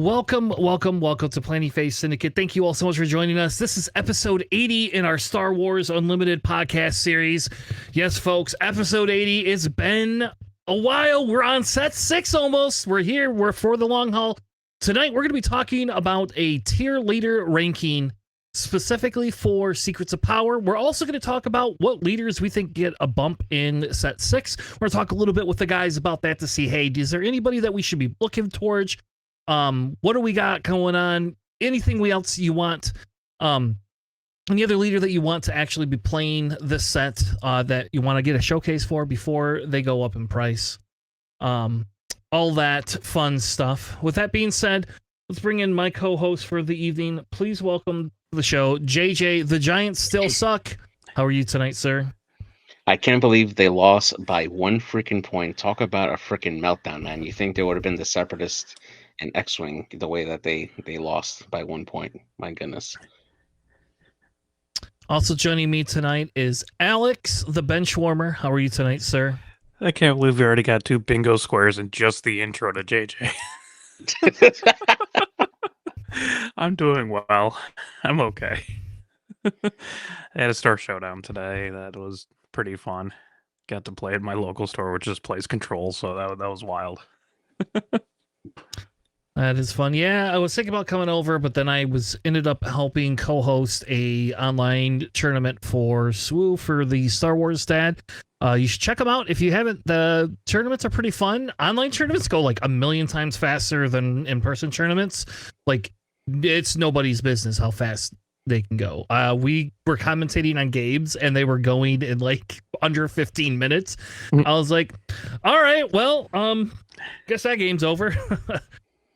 Welcome to Planning Phase Syndicate. Thank you all so much for joining us. This is episode 80 in our Star Wars Unlimited podcast series. Yes, folks, episode 80. It's been a while. We're on set 6 almost. We're here. We're for the long haul. Tonight, we're going to be talking about a tier leader ranking specifically for Secrets of Power. We're also going to talk about what leaders we think get a bump in set 6. We're going to talk a little bit with the guys about that to see, hey, is there anybody that we should be looking towards? What do we got going on? Anything else you want? Any other leader that you want to actually be playing this set that you want to get a showcase for before they go up in price? All that fun stuff. With that being said, let's bring in my co-host for the evening. Please welcome to the show, JJ. The Giants still suck. How are you tonight, sir? I can't believe they lost by 1 freaking point. Talk about a freaking meltdown, man. You think they would have been the Separatists and X-Wing the way that they lost by 1 point. My goodness. Also joining me tonight is Alex, the bench warmer. How are you tonight, sir? I can't believe we already got 2 bingo squares in just the intro to JJ. I'm doing well. I'm okay. I had a Star Showdown today. That was pretty fun. Got to play at my local store, which just plays Control, so that was wild. That is fun. Yeah, I was thinking about coming over, but then I ended up helping co-host a online tournament for SWU for the Star Wars Dad. You should check them out if you haven't. The tournaments are pretty fun. Online tournaments go like a million times faster than in-person tournaments. Like, it's nobody's business how fast they can go. We were commentating on games and they were going in like under 15 minutes. I was like, all right, well, guess that game's over.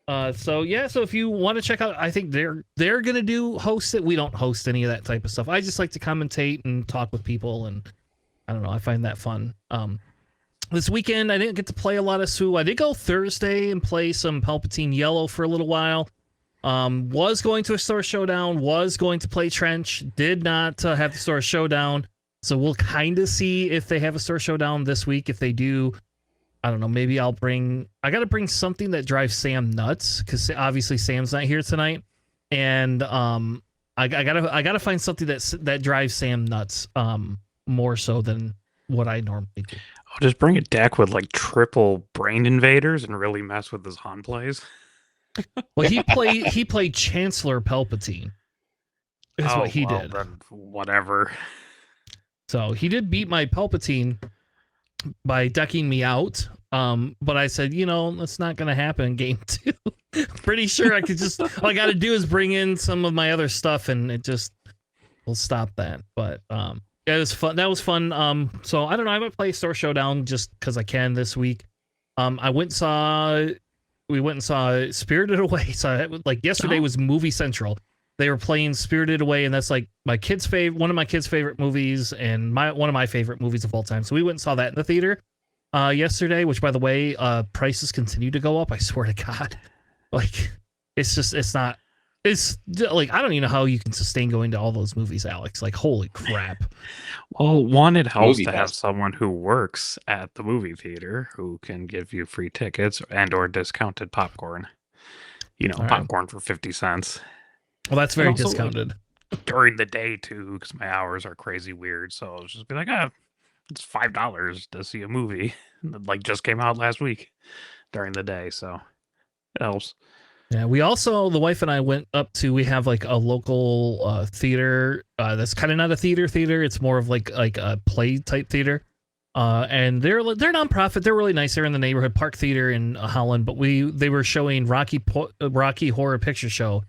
So if you want to check out, I think they're gonna host it. We don't host any of that type of stuff. I just like to commentate and talk with people, and I don't know, I find that fun. This weekend I didn't get to play a lot of SWU. I did go Thursday and play some Palpatine Yellow for a little while. Was going to a Star Showdown, was going to play Trench, did not have the Star Showdown. So we'll kind of see if they have a Star Showdown this week. If they do, I don't know, maybe I got to bring something that drives Sam nuts, because obviously Sam's not here tonight. And I gotta find something that drives Sam nuts more so than what I normally do. I'll just bring a deck with like triple brain invaders and really mess with his Han plays. Well, he played Chancellor Palpatine. Is what he did. Then whatever. So he did beat my Palpatine by decking me out. But I said, that's not going to happen in game 2. Pretty sure I could just, all I got to do is bring in some of my other stuff and it just will stop that. But it was fun. That was fun. So I don't know. I might play Star Showdown just because I can this week. We went and saw Spirited Away. So like yesterday was Movie Central. They were playing Spirited Away, and that's like one of my kids' favorite movies, and one of my favorite movies of all time. So we went and saw that in the theater yesterday. Which, by the way, prices continue to go up. I swear to God, like it's like I don't even know how you can sustain going to all those movies, Alex. Like, holy crap. Well, one, it helps to have someone who works at the movie theater who can give you free tickets and or discounted popcorn. Popcorn for 50 cents. Well, that's very discounted. During the day, too, because my hours are crazy weird. So I'll just be like, it's $5 to see a movie that like just came out last week during the day. So it helps. Yeah, we also, the wife and I went up to, we have like a local theater that's kind of not a theater. It's more of like a play type theater. And they're nonprofit. They're really nice. They're in the neighborhood Park Theater in Holland. But they were showing Rocky Horror Picture Show.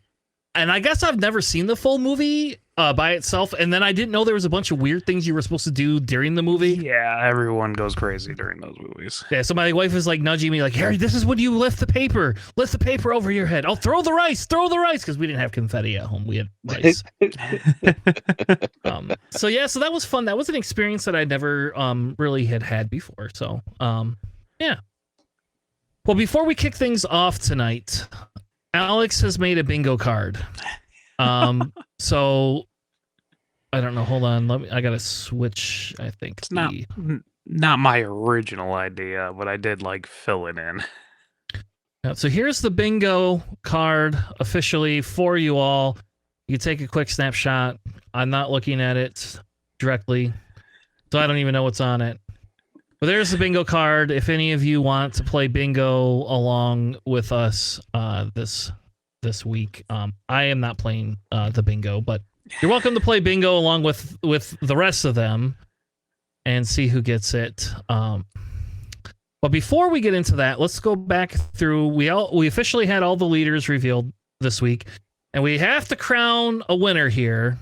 And I guess I've never seen the full movie by itself. And then I didn't know there was a bunch of weird things you were supposed to do during the movie. Yeah, everyone goes crazy during those movies. Yeah, so my wife is like nudging me like, Harry, this is when you lift the paper over your head. Oh, throw the rice, because we didn't have confetti at home. We had rice. So that was fun. That was an experience that I never really had before. So, yeah. Well, before we kick things off tonight, Alex has made a bingo card. So I don't know. Hold on. I gotta switch. I think it's not my original idea, but I did like fill it in. So here's the bingo card officially for you all. You take a quick snapshot. I'm not looking at it directly, so I don't even know what's on it. But there's the bingo card. If any of you want to play bingo along with us this week, I am not playing the bingo, but you're welcome to play bingo along with the rest of them and see who gets it. But before we get into that, let's go back through. We officially had all the leaders revealed this week, and we have to crown a winner here.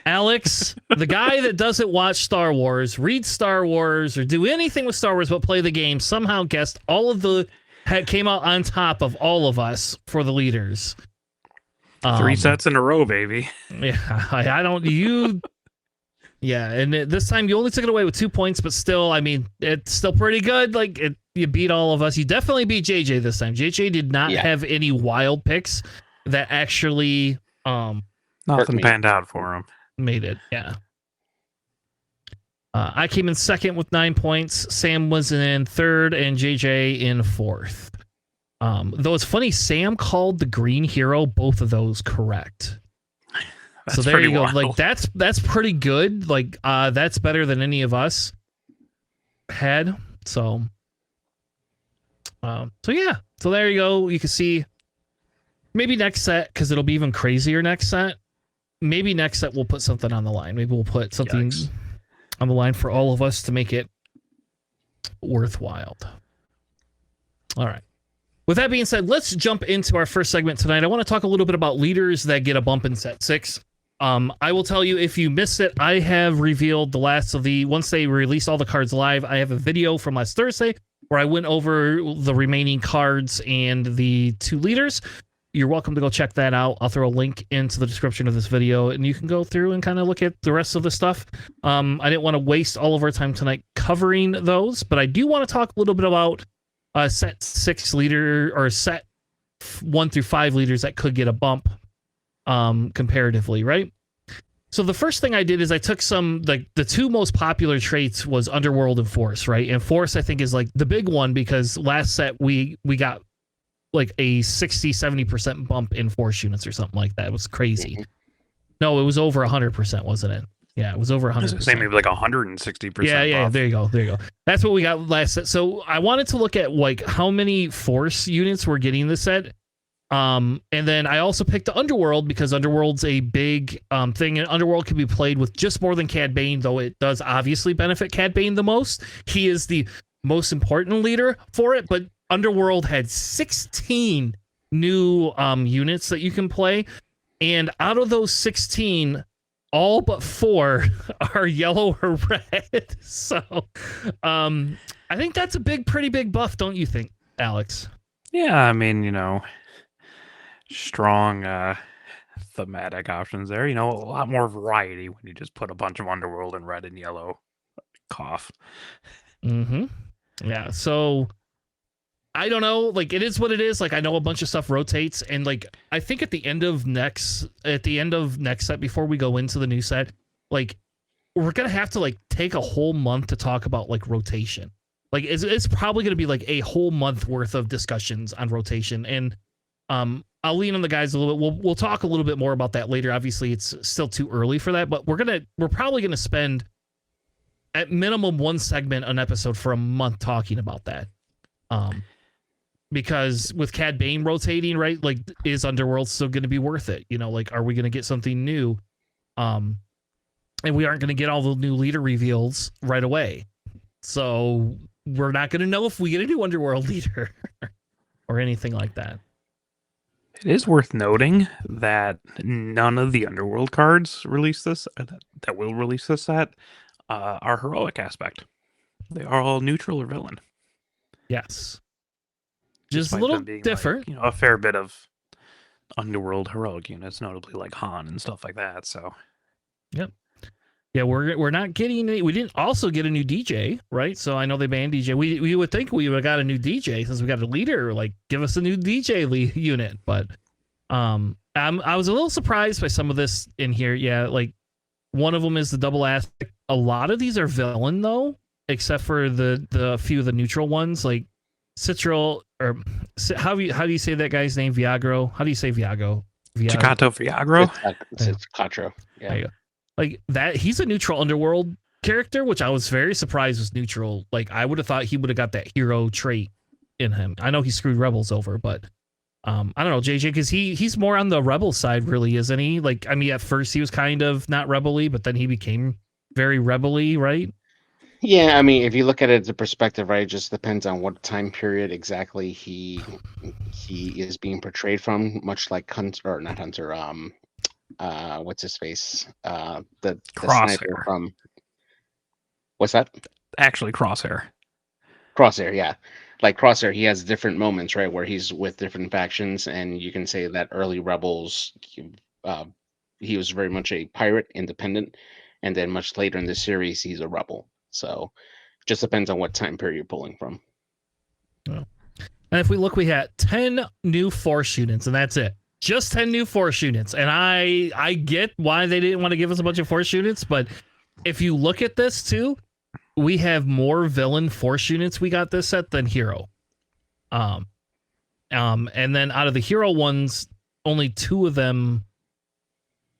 Alex, the guy that doesn't watch Star Wars, read Star Wars, or do anything with Star Wars but play the game, somehow guessed came out on top of all of us for the leaders. 3 sets in a row, baby. Yeah, I don't. Yeah, and this time you only took it away with 2 points, but still, I mean, it's still pretty good. Like, you beat all of us. You definitely beat JJ this time. JJ did not have any wild picks that actually nothing panned out for him. Made it, yeah. I came in second with 9 points. Sam was in third, and JJ in fourth. Though it's funny, Sam called the green hero both of those correct. So there you go. Wild. Like that's pretty good. Like that's better than any of us had. So yeah. So there you go. You can see maybe next set, because it'll be even crazier next set. Maybe next set we'll put something on the line. Maybe we'll put something on the line for all of us to make it worthwhile. All right. With that being said, let's jump into our first segment tonight. I want to talk a little bit about leaders that get a bump in set 6. I will tell you, if you missed it, I have revealed the last of once they release all the cards live, I have a video from last Thursday where I went over the remaining cards and the 2 leaders. You're welcome to go check that out. I'll throw a link into the description of this video, and you can go through and kind of look at the rest of the stuff. I didn't want to waste all of our time tonight covering those, but I do want to talk a little bit about set 6 leader, or set 1 through 5 leaders that could get a bump comparatively, right? So the first thing I did is I took some, like, the 2 most popular traits was Underworld and Force, right? And Force, I think, is like the big one, because last set we got like a 60-70% bump in Force units or something like that. It was crazy. No, it was over 100%, wasn't it? Yeah, it was over 100%. Say maybe like 160%. Yeah, there you go. That's what we got last set. So I wanted to look at like how many Force units were getting this set. And then I also picked the Underworld, because Underworld's a big thing, and Underworld can be played with just more than Cad Bane, though it does obviously benefit Cad Bane the most. He is the most important leader for it, but Underworld had 16 new units that you can play, and out of those 16, all but 4 are yellow or red. So I think that's a pretty big buff, don't you think, Alex? Yeah, I mean, strong thematic options there. A lot more variety when you just put a bunch of Underworld in red and yellow. Cough. Mm-hmm. Yeah, so I don't know, like, it is what it is. Like, I know a bunch of stuff rotates, and like I think at the end of next set, before we go into the new set, like, we're gonna have to like take a whole month to talk about like rotation. Like, it's probably gonna be like a whole month worth of discussions on rotation, and I'll lean on the guys a little bit. We'll talk a little bit more about that later. Obviously, it's still too early for that, but we're probably gonna spend at minimum 1 segment an episode for a month talking about that. Because with Cad Bane rotating, right? Like, is Underworld still going to be worth it? Like, are we going to get something new? And we aren't going to get all the new leader reveals right away. So we're not going to know if we get a new Underworld leader or anything like that. It is worth noting that none of the Underworld cards that will release this set are heroic aspect. They are all neutral or villain. Yes. Just a little different. Like, a fair bit of Underworld heroic units, notably like Han and stuff like that. So, yep. Yeah, we're not getting any. We didn't also get a new DJ, right? So I know they banned DJ. We would think we would have got a new DJ since we got a leader. Like, give us a new DJ unit. But I was a little surprised by some of this in here. Yeah, like one of them is the double aspect. A lot of these are villain though, except for the few of the neutral ones. Like Citral or how do you say that guy's name? Viagro. How do you say Viago? Chicato Viagro. It's Quattro. There you Yeah. go. Like that, he's a neutral underworld character, which I was very surprised was neutral. Like I would have thought he would have got that hero trait in him. I know he screwed rebels over, but I don't know, JJ, because he's more on the rebel side, really, isn't he? Like, I mean, at first he was kind of not rebel-y, but then he became very rebel-y, right? Yeah, I mean, if you look at it as a perspective, right, it just depends on what time period exactly he is being portrayed from. Much like Hunter, or not Hunter, what's his face, the sniper Crosshair. from, what's that? Actually, Crosshair. Crosshair, yeah. Like Crosshair, he has different moments, right, where he's with different factions, and you can say that early Rebels, he was very much a pirate, independent, and then much later in the series, he's a rebel. So, just depends on what time period you're pulling from. And if we look, we had 10 new Force units, and that's it. Just 10 new Force units. And I get why they didn't want to give us a bunch of Force units, but if you look at this too, we have more villain Force units we got this set than hero. And then out of the hero ones, only 2 of them,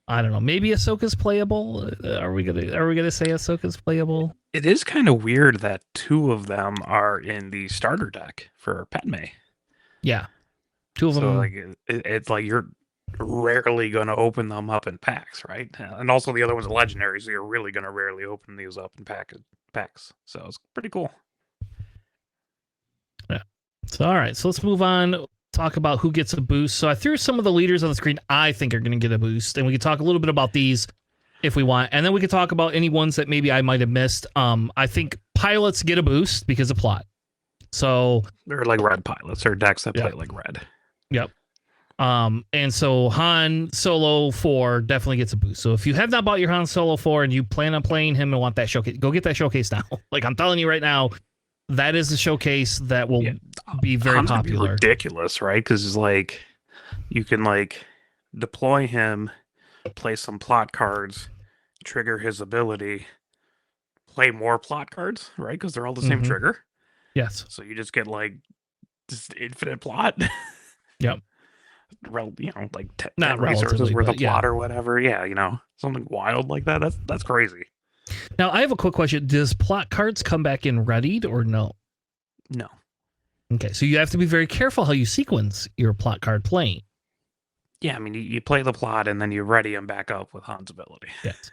I don't know, maybe Ahsoka's playable. Are we gonna say Ahsoka's playable? It is kind of weird that 2 of them are in the starter deck for Padme. Yeah, 2 of So them. like it's like you're rarely going to open them up in packs, right? And also the other one's a legendary, so you're really going to rarely open these up in packs. So it's pretty cool. Yeah. So all right, so let's move on. Talk about who gets a boost. So I threw some of the leaders on the screen I think are going to get a boost, and we can talk a little bit about these if we want, and then we can talk about any ones that maybe I might have missed. I think pilots get a boost because of plot. So They're like red pilots or decks that Yeah. play like red. Yep. And so Han Solo 4 definitely gets a boost. So if you have not bought your Han Solo 4 and you plan on playing him and want that showcase, go get that showcase now. Like I'm telling you right now, that is a showcase that will be very Han's gonna be popular. ridiculous, right? Because like you can like deploy him, play some plot cards, trigger his ability, play more plot cards, right? Because they're all the same Mhm. trigger. Yes. So you just get like just infinite plot. Yep. Like 10 Not resources relatively, worth but of plot or whatever. Yeah, something wild like that. That's crazy. Now I have a quick question. Does plot cards come back in readied or no? No. Okay, so you have to be very careful how you sequence your plot card playing. Yeah, I mean you play the plot and then you ready him back up with Han's ability. Yes.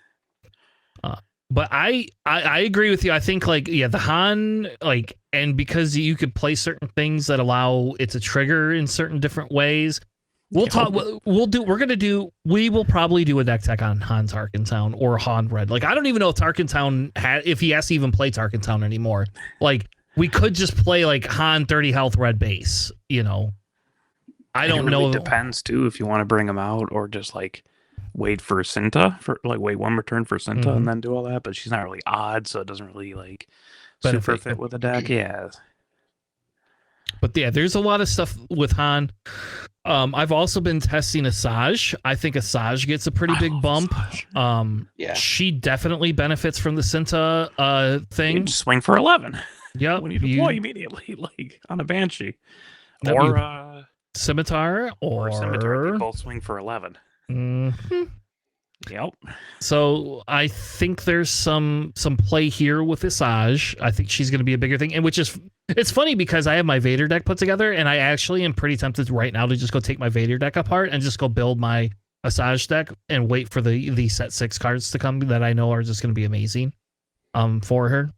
But I agree with you. I think the Han, and because you could play certain things that allow it to trigger in certain different ways. We will probably do a deck tech on Han Tarkentown or Han Red. Like I don't even know if Tarkentown if he has to even play Tarkentown anymore. Like we could just play like Han 30 health red base, I don't really know. Depends too if you want to bring him out or just like wait for Cinta wait 1 return for Cinta and then do all that, but she's not really odd, so it doesn't really super Benefit. fit with the deck. Yeah. But yeah, there's a lot of stuff with Han. I've also been testing Asajj. I think Asajj gets a pretty big bump. Yeah. She definitely benefits from the Cinta thing. You just swing for 11. Yep. When you deploy immediately, like on a Banshee. Yep, Or Scimitar or Scimitar. They both swing for 11. Mhm. Yep. So I think there's some play here with Asajj. I think she's going to be a bigger thing, and it's funny because I have my Vader deck put together, and I actually am pretty tempted right now to just go take my Vader deck apart and just go build my Asajj deck and wait for the set 6 cards to come that I know are just going to be amazing for her.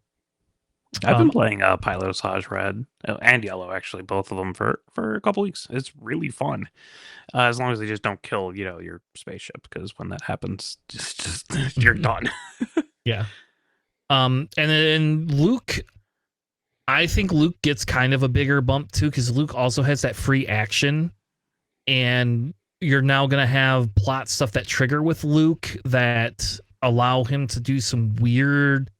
I've been playing Pilot Asajj Red and Yellow, actually, both of them for a couple weeks. It's really fun. As long as they just don't kill, your spaceship, because when that happens, just you're done. Yeah. And then Luke, I think Luke gets kind of a bigger bump too, because Luke also has that free action, and you're now gonna have plot stuff that trigger with Luke that allow him to do some weird.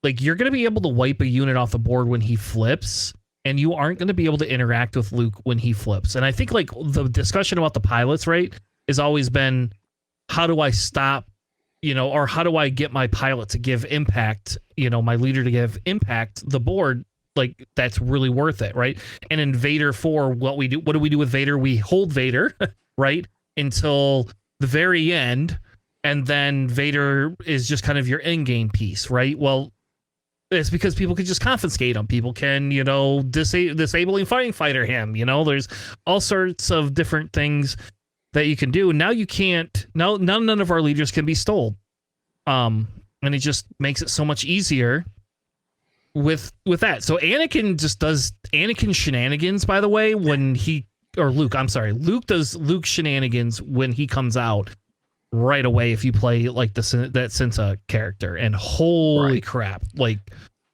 Like you're gonna be able to wipe a unit off the board when he flips, and you aren't going to be able to interact with Luke when he flips. And I think the discussion about the pilots, right, has always been, how do I stop, or how do I get my pilot to give impact, my leader to give impact the board like that's really worth it, right? And in Vader 4, what do we do with Vader? We hold Vader, right, until the very end, and then Vader is just kind of your in-game piece, right? Well, it's because people can just confiscate him. People can, disabling fighting fighter him. There's all sorts of different things that you can do. Now you can't. No, none of our leaders can be stole. And it just makes it so much easier with that. So Anakin just does Anakin shenanigans. By the way, Luke does Luke shenanigans when he comes out right away if you play like that Cinta character, and holy crap, like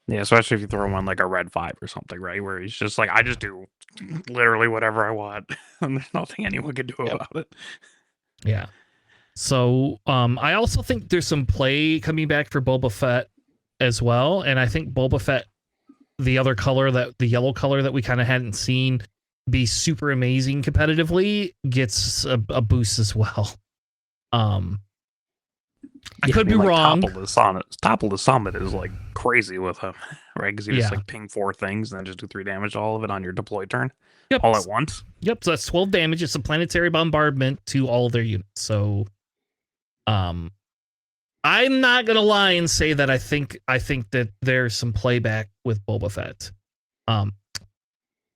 yeah, especially if you throw him on like a red 5 or something, right, where he's just like, I just do literally whatever I want and there's nothing anyone can do about it. Yeah. So I also think there's some play coming back for Boba Fett as well, and I think Boba Fett, the yellow color that we kind of hadn't seen be super amazing competitively, gets a boost as well. I could be wrong. Top of the summit is like crazy with him, right? Because you just like ping 4 things and then just do 3 damage to all of it on your deploy turn, all at once. Yep, so that's 12 damage. It's a planetary bombardment to all of their units. So, I'm not gonna lie and say that I think that there's some playback with Boba Fett.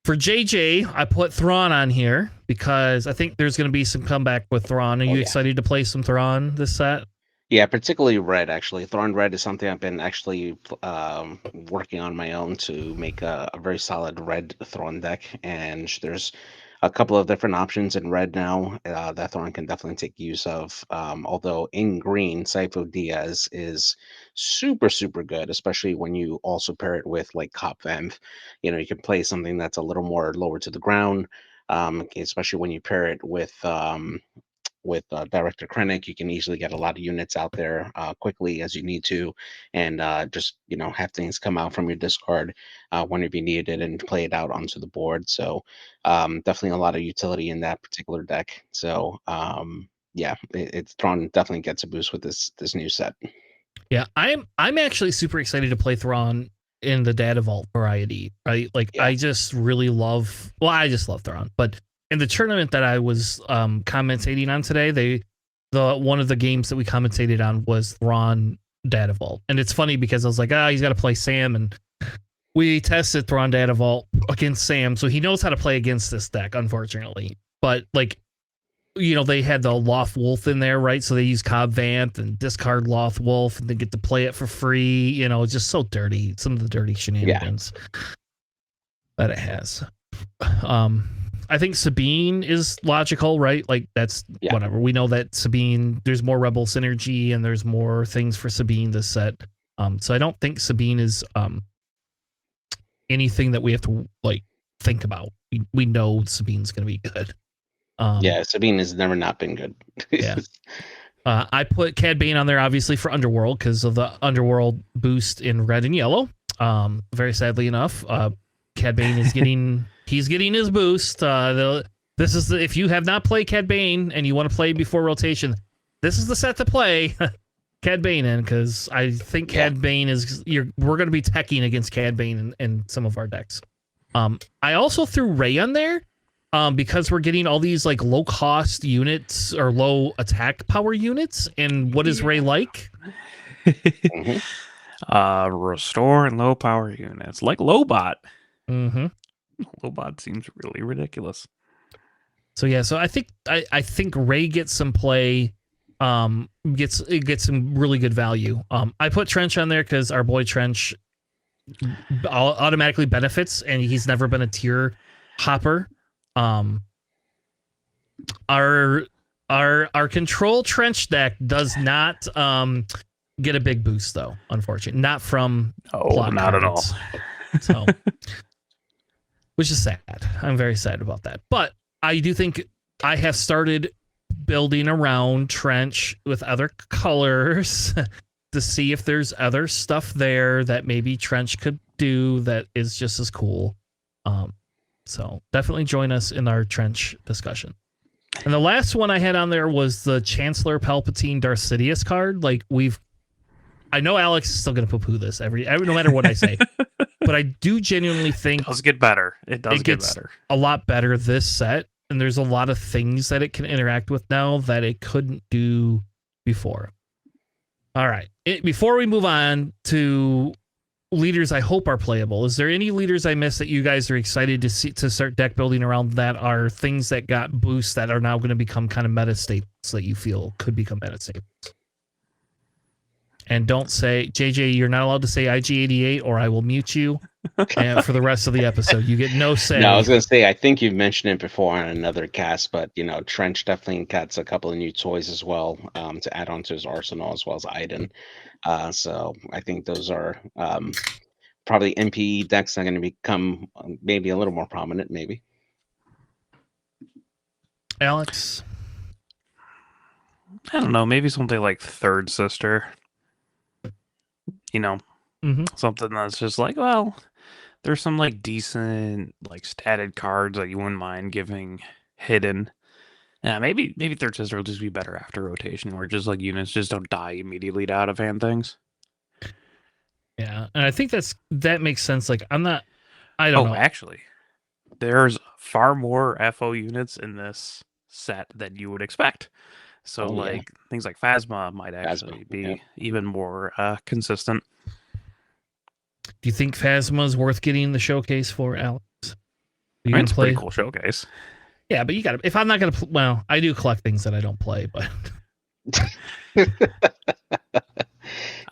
For JJ, I put Thrawn on here because I think there's going to be some comeback with Thrawn. Are you excited to play some Thrawn this set? Yeah, particularly red, actually. Thrawn red is something I've been actually working on my own to make a very solid red Thrawn deck. And there's a couple of different options in red now that Thrawn can definitely take use of. Although in green, Sifo Dyas is super, super good, especially when you also pair it with like Cop Vamp. You can play something that's a little more lower to the ground, especially when you pair it with Director Krennic. You can easily get a lot of units out there quickly as you need to, and just have things come out from your discard whenever you need it and play it out onto the board. So definitely a lot of utility in that particular deck. So it's Thrawn definitely gets a boost with this new set. Yeah, I'm actually super excited to play Thrawn in the Data Vault variety, right? Like I just love Thrawn, but in the tournament that I was commentating on today, one of the games that we commentated on was Thrawn Data Vault. And it's funny because I was like, he's got to play Sam, and we tested Thrawn Data Vault against Sam, so he knows how to play against this deck, unfortunately. But like, they had the Loth Wolf in there, right? So they use Cobb Vamp and discard Loth Wolf, and they get to play it for free. It's just so dirty. Some of the dirty shenanigans that it has. I think Sabine is logical, right? Like that's whatever. We know that Sabine, there's more Rebel synergy and there's more things for Sabine this set. So I don't think Sabine is anything that we have to like think about. We know Sabine's going to be good. Sabine has never not been good. I put Cad Bane on there obviously for Underworld because of the Underworld boost in red and yellow. Very sadly enough, Cad Bane is getting he's getting his boost. If you have not played Cad Bane and you want to play before rotation, this is the set to play Cad Bane in, because I think Cad Bane we're going to be teching against Cad Bane in some of our decks. I also threw Rey on there because we're getting all these like low cost units or low attack power units. And what is Rey like? Restore and low power units like Lobot. Mm-hmm. Lobot seems really ridiculous. So I think Rey gets some play, gets some really good value. I put Trench on there because our boy Trench automatically benefits, and he's never been a tier hopper. Our control Trench deck does not get a big boost though, unfortunately, not from not at all. So. Which is sad. I'm very sad about that. But I do think I have started building around Trench with other colors to see if there's other stuff there that maybe Trench could do that is just as cool. So definitely join us in our Trench discussion. And the last one I had on there was the Chancellor Palpatine Darth Sidious card. Like I know Alex is still going to poo-poo this every no matter what I say. but I do genuinely think It does get better. It does get gets better. a lot better this set, and there's a lot of things that it can interact with now that it couldn't do before. All right. Before we move on to leaders I hope are playable, is there any leaders I missed that you guys are excited to see to start deck building around that are things that got boosts that are now going to become kind of meta staples that you feel could become meta staples? And don't say, JJ, you're not allowed to say IG88 or I will mute you for the rest of the episode. You get no say. No, I was going to say, I think you've mentioned it before on another cast, but, Trench definitely gets a couple of new toys as well to add on to his arsenal, as well as Iden. So I think those are probably NPE decks that are going to become maybe a little more prominent, maybe. Alex? I don't know. Maybe something like Third Sister. Something that's just like, well, there's some like decent like statted cards that you wouldn't mind giving hidden. Yeah, maybe Third Sister will just be better after rotation, where just like units just don't die immediately to out of hand things. Yeah, and I think that makes sense. Like, I don't know. Actually, there's far more FO units in this set than you would expect. So things like Phasma might actually be even more consistent. Do you think Phasma's worth getting the showcase for, Alex? It's a pretty cool showcase. Yeah, but you got to. If I'm not going to, well, I do collect things that I don't play, but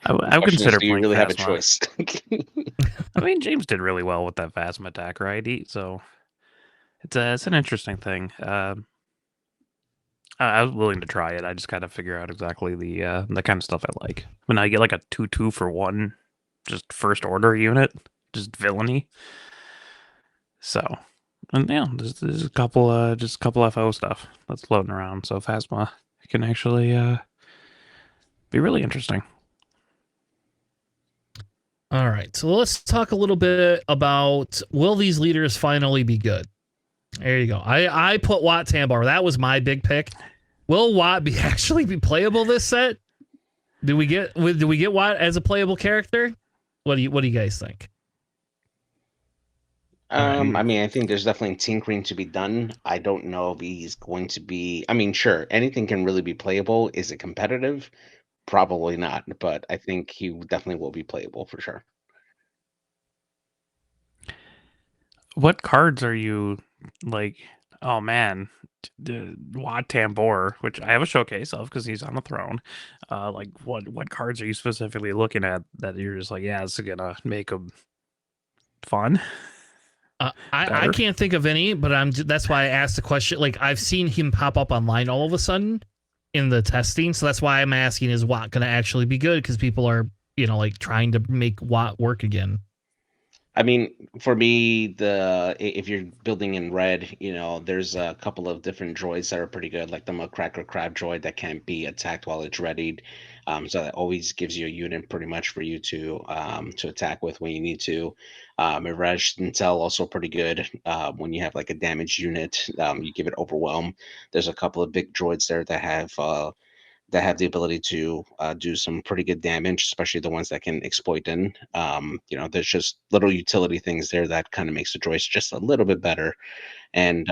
I would consider playing. You really Phasma. have a choice. I mean, James did really well with that Phasma attack, right? So it's an interesting thing. I was willing to try it. I just gotta figure out exactly the kind of stuff I like. When I get like a 2/2 for one, just first order unit, just villainy. So, and yeah, there's a couple FO stuff that's floating around. So Phasma can actually be really interesting. All right, so let's talk a little bit about, will these leaders finally be good? There you go. I put Wat Tambor. That was my big pick. Will Wat actually be playable this set? Do we get Wat as a playable character? What do you guys think? I mean, I think there's definitely tinkering to be done. I don't know if he's going to be. I mean, sure, anything can really be playable. Is it competitive? Probably not, but I think he definitely will be playable for sure. What cards are you like? Oh man, Wat Tambor, which I have a showcase of because he's on the throne. Like what cards are you specifically looking at that you're just like, yeah, it's gonna make them fun? I can't think of any, but that's why I asked the question. Like, I've seen him pop up online all of a sudden in the testing, so that's why I'm asking, is Wat gonna actually be good? Because people are, like trying to make Wat work again. I mean, for me, if you're building in red, there's a couple of different droids that are pretty good, like the Muckracker Crab droid that can't be attacked while it's readied. So that always gives you a unit pretty much for you to attack with when you need to. Mirage Intel also pretty good when you have like a damaged unit. You give it Overwhelm. There's a couple of big droids there that have the ability to do some pretty good damage, especially the ones that can exploit in. There's just little utility things there that kind of makes the droids just a little bit better. And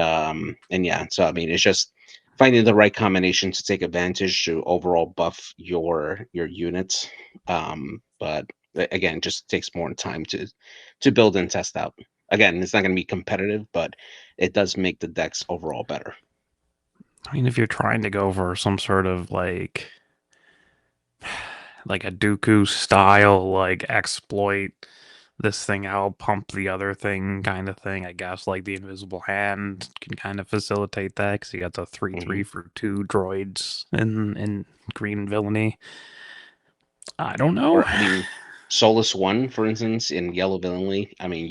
yeah, so I mean, it's just finding the right combination to take advantage to overall buff your units. But again, just takes more time to build and test out. Again, it's not going to be competitive, but it does make the decks overall better. I mean, if you're trying to go for some sort of like a Dooku style, like exploit this thing out, pump the other thing kind of thing, I guess like the Invisible Hand can kind of facilitate that because you got the 3/3 for 2 droids in green villainy. I don't know. Or, I mean, Solus 1, for instance, in yellow villainy, I mean,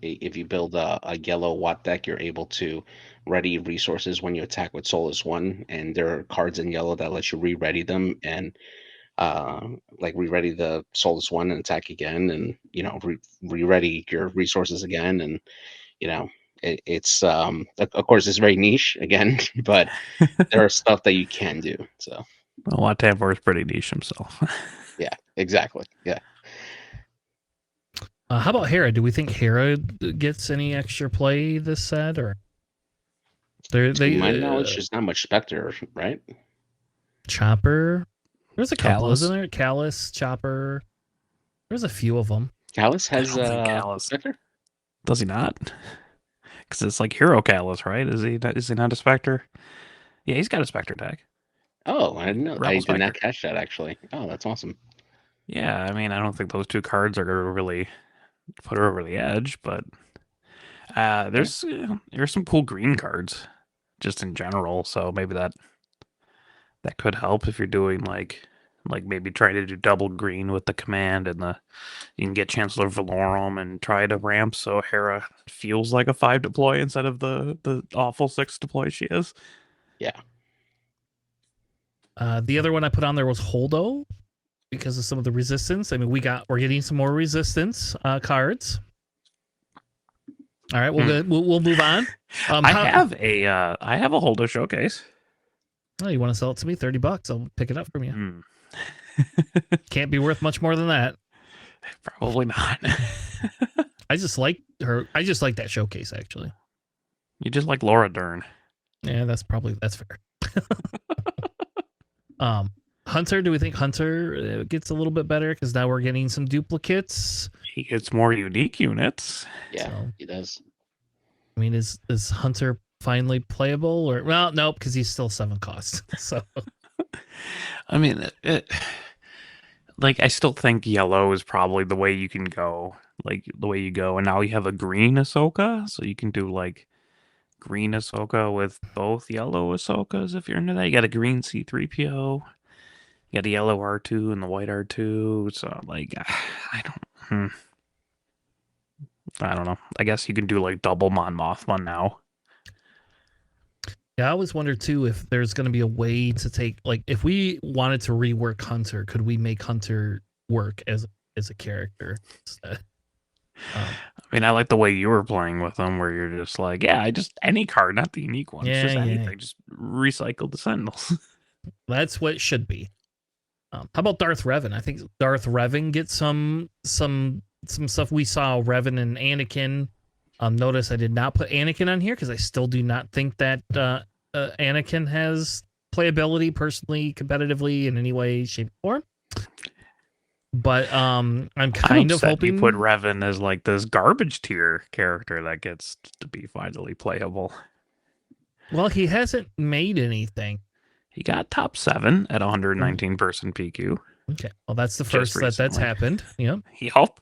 if you build a yellow Watt deck, you're able to ready resources when you attack with Solus 1, and there are cards in yellow that let you re-ready them and like re-ready the Solus 1 and attack again, and re-ready your resources again, and it's of course it's very niche again, but there are stuff that you can do. So Wat Tambor is pretty niche himself. yeah, exactly. Yeah. How about Hera? Do we think Hera gets any extra play this set, or To my knowledge, there's not much Spectre, right? Chopper? There's a couple, Callus. isn't there? Callus, Chopper. There's a few of them. Callus has I don't think Callus. Spectre? Does he not? Because it's like Hero Callus, right? Is he not a Spectre? Yeah, he's got a Spectre tag. Oh, I didn't know. Rebel I did not Spectre. catch that actually. Oh, that's awesome. Yeah, I mean, I don't think those two cards are gonna really put her over the edge, but there's some cool green cards just in general, so maybe that could help if you're doing like maybe try to do double green with the command and you can get Chancellor Valorum and try to ramp so Hera feels like a 5 deploy instead of the awful 6 deploy she is. Yeah. The other one I put on there was Holdo because of some of the resistance. I mean, we're getting some more resistance cards. All right, we'll move on. I have a Holdo showcase. Oh, you want to sell it to me? $30. I'll pick it up from you. Can't be worth much more than that. Probably not. I just like her. I just like that showcase, actually. You just like Laura Dern. Yeah, that's fair. Hunter, do we think Hunter gets a little bit better because now we're getting some duplicates? He gets more unique units. Yeah, he does. I mean, is Hunter finally playable, or well, nope, because he's still 7 cost. So, I mean, I still think yellow is probably the way you can go. Like the way you go, and now you have a green Ahsoka, so you can do like green Ahsoka with both yellow Ahsokas if you're into that. You got a green C-3PO, you got a yellow R2 and the white R2. So like, I don't know. I guess you can do like double Mon Mothma now. yeah, I always wonder too if there's going to be a way to take, like, if we wanted to rework Hunter, could we make Hunter work as a character instead? I mean, I like the way you were playing with them, where you're just like, yeah, just any card, not the unique ones, just anything, just recycle the Sentinels. That's what it should be. How about Darth Revan? I think Darth Revan gets some stuff. We saw Revan and Anakin. Notice I did not put Anakin on here because I still do not think that Anakin has playability personally, competitively in any way, shape, or form. But I'm kind of hoping you put Revan as like this garbage tier character that gets to be finally playable. Well, he hasn't made anything. He got top 7 at 119 person PQ. Okay, well, that's the first that's happened. Yep. Yep.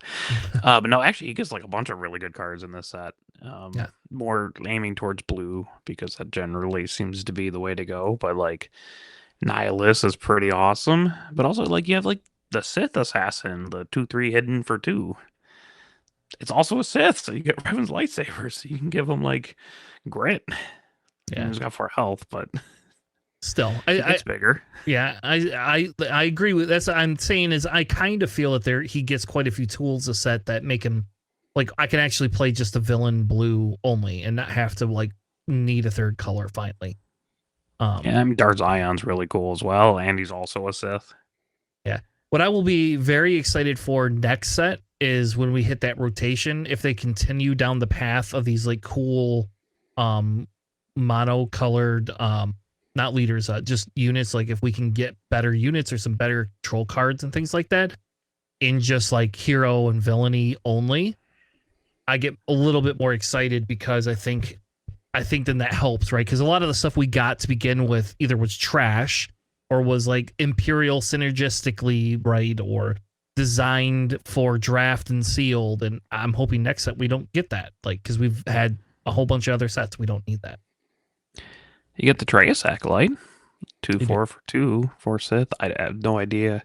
But no, actually, he gets like a bunch of really good cards in this set. More aiming towards blue because that generally seems to be the way to go. But like, Nihilus is pretty awesome. But also, like, you have like the Sith Assassin, the 2/3 hidden for 2. It's also a Sith, so you get Revan's lightsaber, so you can give him like grit. Yeah, he's got 4 health, but still, it's bigger. Yeah, I agree with that's what I'm saying is I kind of feel that he gets quite a few tools a set that make him like I can actually play just a villain blue only and not have to like need a third color finally. Yeah, I mean Darth Zion's really cool as well, and he's also a Sith. Yeah. What I will be very excited for next set is when we hit that rotation, if they continue down the path of these like cool mono-colored not leaders, just units, like if we can get better units or some better control cards and things like that in just like hero and villainy only, I get a little bit more excited because I think then that helps, right? Because a lot of the stuff we got to begin with either was trash or was like Imperial synergistically, right? Or designed for draft and sealed. And I'm hoping next set we don't get that, like, because we've had a whole bunch of other sets. We don't need that. You get the Trace Acolyte, 2/4 for 2 for Sith. I have no idea.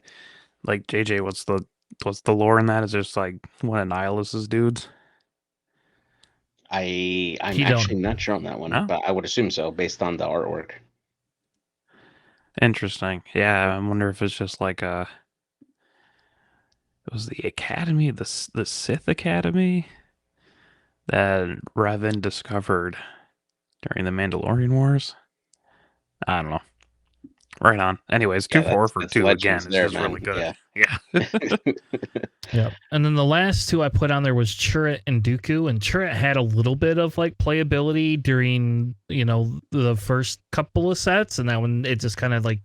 Like JJ, what's the lore in that? Is just like one of Nihilus's dudes? I'm actually not sure on that one, but I would assume so based on the artwork. Interesting. Yeah, I wonder if it's just like it was the Academy, the Sith Academy that Revan discovered during the Mandalorian Wars. I don't know. Right on. Anyways, 2/4 for 2 again. It's just really good. Yeah. Yep. And then the last two I put on there was Churret and Dooku, and Churret had a little bit of like playability during, the first couple of sets, and that one it just kind of like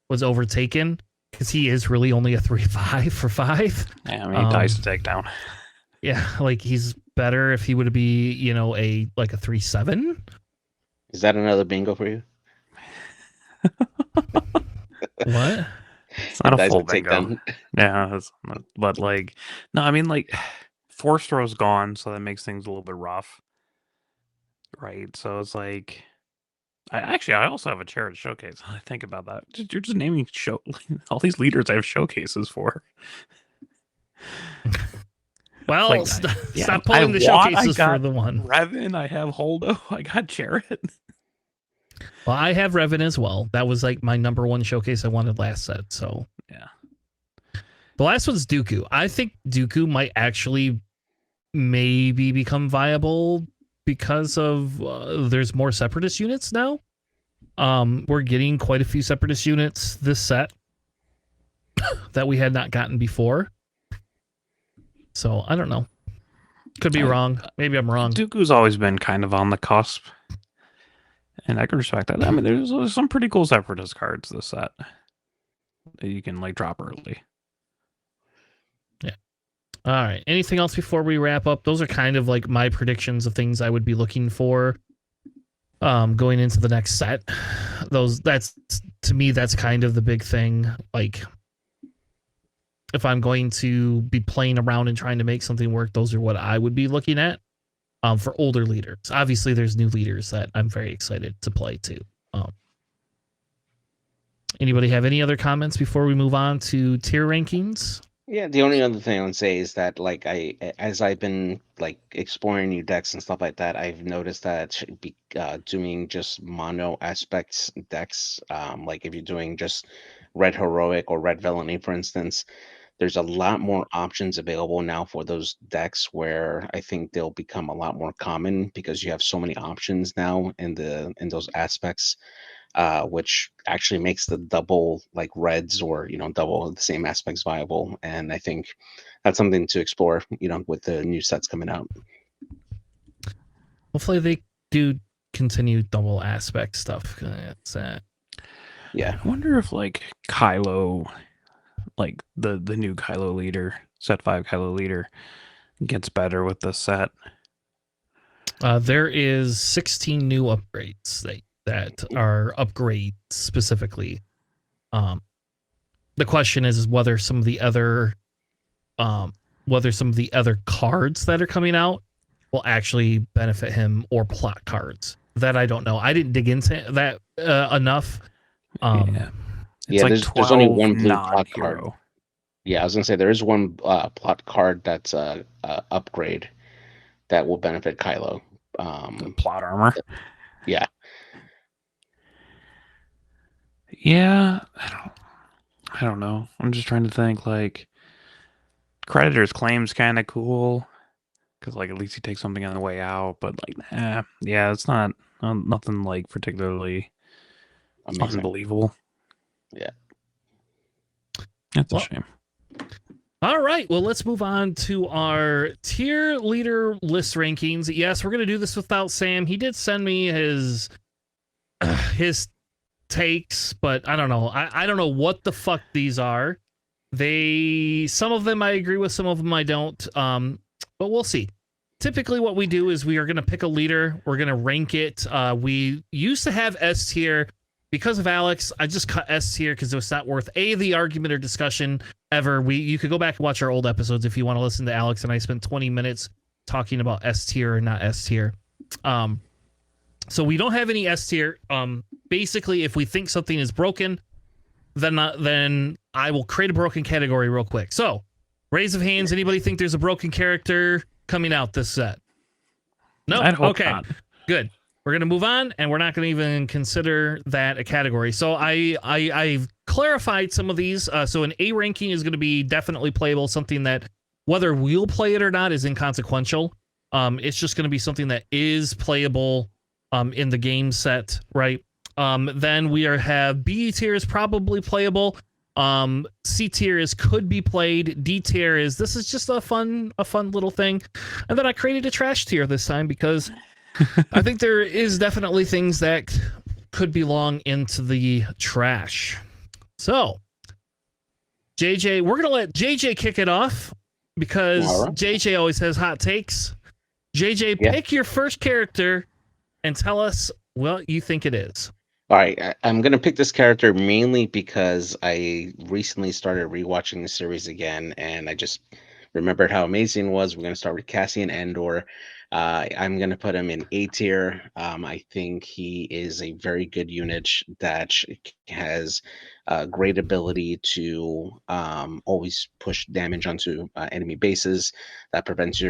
was overtaken because he is really only a 3/5 for 5. Yeah, I mean, he dies to take down. Yeah, like he's better if he would be, a 3/7. Is that another bingo for you? What? It's not a Dies full to take bingo. down. Yeah, but like, no, I mean, like, Force Throw's gone, so that makes things a little bit rough, right? So it's like, I also have a Chariot showcase. I think about that. You're just naming all these leaders I have showcases for. Well, Like, stop pulling the showcases for the one. Revan, I have Holdo, I got Chariot. Well, I have Revan as well. That was like my number one showcase I wanted last set. So yeah. The last one's Dooku. I think Dooku might actually maybe become viable because of there's more Separatist units now. We're getting quite a few Separatist units this set that we had not gotten before. So I don't know. Could be wrong. Maybe I'm wrong. Dooku's always been kind of on the cusp. And I can respect that. I mean, there's some pretty cool Separatist cards this set that you can like drop early. Yeah. All right. Anything else before we wrap up? Those are kind of like my predictions of things I would be looking for going into the next set. That's to me, that's kind of the big thing. Like, if I'm going to be playing around and trying to make something work, those are what I would be looking at. For older leaders. Obviously, there's new leaders that I'm very excited to play too. Anybody have any other comments before we move on to tier rankings? Yeah, the only other thing I would say is that, like, as I've been like exploring new decks and stuff like that, I've noticed that doing just mono aspects decks, like if you're doing just red heroic or red villainy, for instance, there's a lot more options available now for those decks where I think they'll become a lot more common because you have so many options now in those aspects, which actually makes the double like reds or double the same aspects viable. And I think that's something to explore, with the new sets coming out. Hopefully they do continue double aspect stuff. Yeah. I wonder if like Kylo, like the new Kylo leader, set 5 Kylo leader, gets better with the set. There is 16 new upgrades that are upgrades specifically. The question is whether some of the other cards that are coming out will actually benefit him, or plot cards. That I don't know. I didn't dig into that enough. Yeah. It's like there's only one blue plot card. Yeah, I was gonna say there is one plot card that's a upgrade that will benefit Kylo. The plot armor. Yeah. Yeah, I don't know. I'm just trying to think. Like, Creditor's Claim's kind of cool because like at least he takes something on the way out. But like, yeah, it's not nothing like particularly unbelievable. Yeah. That's a shame. All right, well, let's move on to our tier leader list rankings. Yes, we're going to do this without Sam. He did send me his takes, but I don't know. I don't know what the fuck these are. Some of them I agree with, some of them I don't. But we'll see. Typically what we do is we are going to pick a leader. We're going to rank it. We used to have S tier. Because of Alex, I just cut S tier because it was not worth the argument or discussion ever. You could go back and watch our old episodes if you want to listen to Alex and I spent 20 minutes talking about S tier or not S tier. So we don't have any S tier. Basically, if we think something is broken, then I will create a broken category real quick. So, raise of hands. Anybody think there's a broken character coming out this set? No. I'd hope okay. not. Good. We're going to move on, and we're not going to even consider that a category. So I've clarified some of these. So an A ranking is going to be definitely playable, something that whether we'll play it or not is inconsequential. It's just going to be something that is playable in the game set, right? Then we have B tier is probably playable. C tier is could be played. D tier is this is just a fun little thing. And then I created a trash tier this time because I think there is definitely things that could belong into the trash. So, JJ, we're gonna let JJ kick it off because JJ always has hot takes. JJ, pick your first character and tell us what you think it is. All right, I'm gonna pick this character mainly because I recently started rewatching the series again, and I just remembered how amazing it was. We're gonna start with Cassian Andor. I'm gonna put him in A tier. I think he is a very good unit that has great ability to always push damage onto enemy bases. That prevents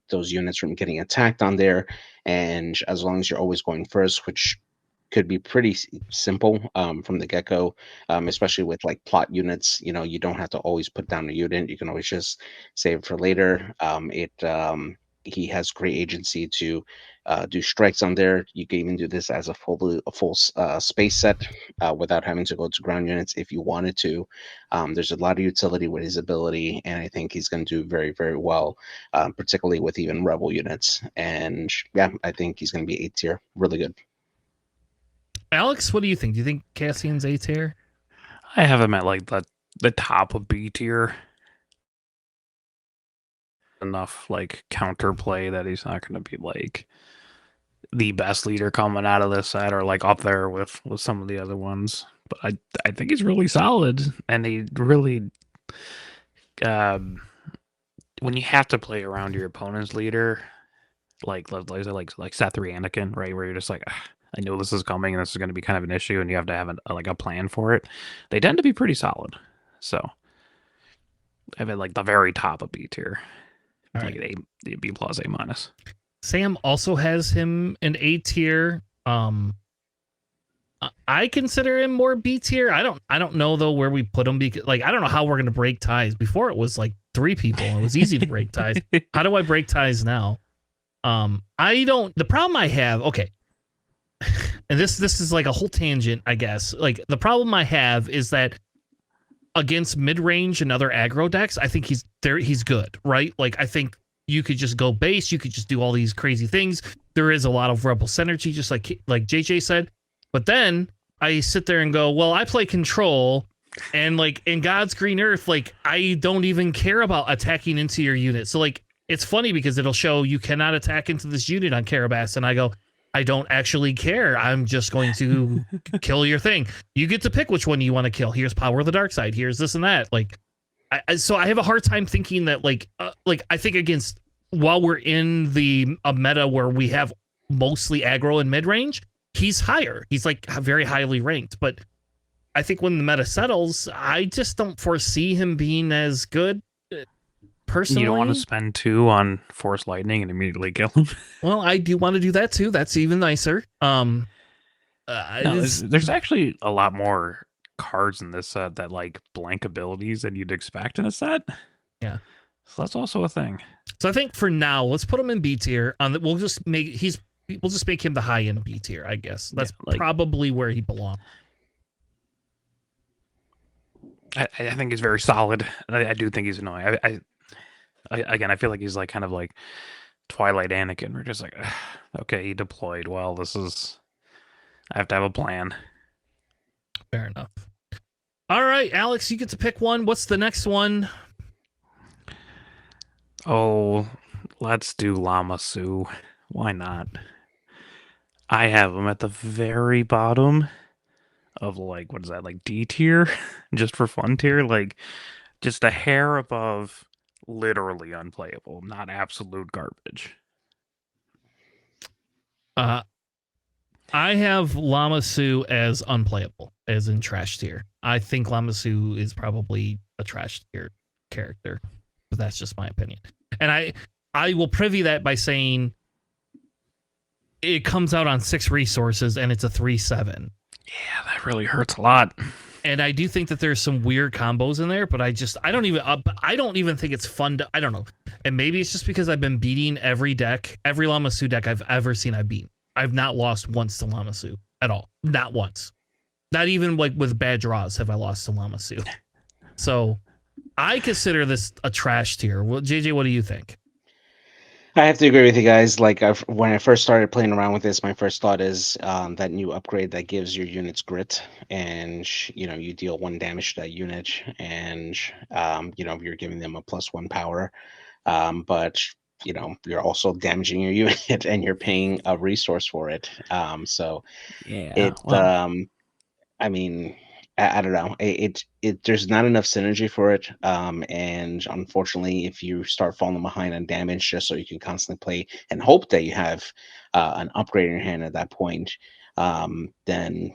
those units from getting attacked on there, and as long as you're always going first, which could be pretty simple from the get-go, especially with like plot units. You don't have to always put down a unit. You can always just save it for later. He has great agency to do strikes on there. You can even do this as a full space set without having to go to ground units if you wanted to. There's a lot of utility with his ability, and I think he's going to do very, very well, particularly with even rebel units. And yeah, I think he's going to be A tier. Really good. Alex, what do you think? Do you think Cassian's A tier? I have him at like the top of B tier. Enough like counterplay that he's not going to be like the best leader coming out of this set or like up there with some of the other ones. But I think he's really solid, and he really when you have to play around your opponent's leader, like Seth or Anakin, right, where you're just like, I know this is coming and this is going to be kind of an issue, and you have to have a plan for it. They tend to be pretty solid. So I have it like the very top of B tier, like an A, B plus, A minus. Sam also has him in A tier. I consider him more B tier. I don't know though where we put him because like I don't know how we're gonna break ties. Before it was like 3 people. It was easy to break ties. How do I break ties now? I don't. The problem I have. Okay. And this is like a whole tangent, I guess. Like the problem I have is that against mid-range and other aggro decks, I think he's good, right? Like I think you could just go base, you could just do all these crazy things. There is a lot of rebel synergy, just like JJ said. But then I sit there and go, well, I play control, and like in God's green earth, like I don't even care about attacking into your unit. So like it's funny because it'll show you cannot attack into this unit on Karabas, and I go, I don't actually care. I'm just going to kill your thing. You get to pick which one you want to kill. Here's Power of the Dark Side. Here's this and that. Like, so I have a hard time thinking that like I think against while we're in a meta where we have mostly aggro and mid range, he's higher. He's like very highly ranked. But I think when the meta settles, I just don't foresee him being as good. Personally, you don't want to spend 2 on Force Lightning and immediately kill him. Well, I do want to do that too. That's even nicer. No, there's actually a lot more cards in this set that like blank abilities than you'd expect in a set. Yeah, so that's also a thing. So I think for now, let's put him in B tier. We'll just make him the high end B tier. I guess that's probably where he belongs. I think he's very solid. I do think he's annoying. Again, I feel like he's like kind of like Twilight Anakin. We're just like, okay, he deployed. Well, I have to have a plan. Fair enough. All right, Alex, you get to pick one. What's the next one? Oh, let's do Lama Su. Why not? I have him at the very bottom of like, what is that, like D tier? Just for fun tier? Like, just a hair above literally unplayable, not absolute garbage. I have Lama Su as unplayable, as in trash tier. I think Lama Su is probably a trash tier character, but that's just my opinion. And I will privy that by saying it comes out on 6 resources and it's a 3/7. Yeah, that really hurts a lot. And I do think that there's some weird combos in there, but I don't even think it's fun to, I don't know. And maybe it's just because I've been beating every Lama Su deck I've ever seen I've beaten. I've not lost once to Lama Su at all. Not once. Not even like with bad draws have I lost to Lama Su. So I consider this a trash tier. Well, JJ, what do you think? I have to agree with you guys. Like when I first started playing around with this, my first thought is that new upgrade that gives your units grit, and you deal 1 damage to that unit, and you're giving them a +1 power. But you're also damaging your unit, and you're paying a resource for it. So Yeah. it Well, I mean, I don't know. There's not enough synergy for it. And unfortunately, if you start falling behind on damage just so you can constantly play and hope that you have an upgrade in your hand at that point, then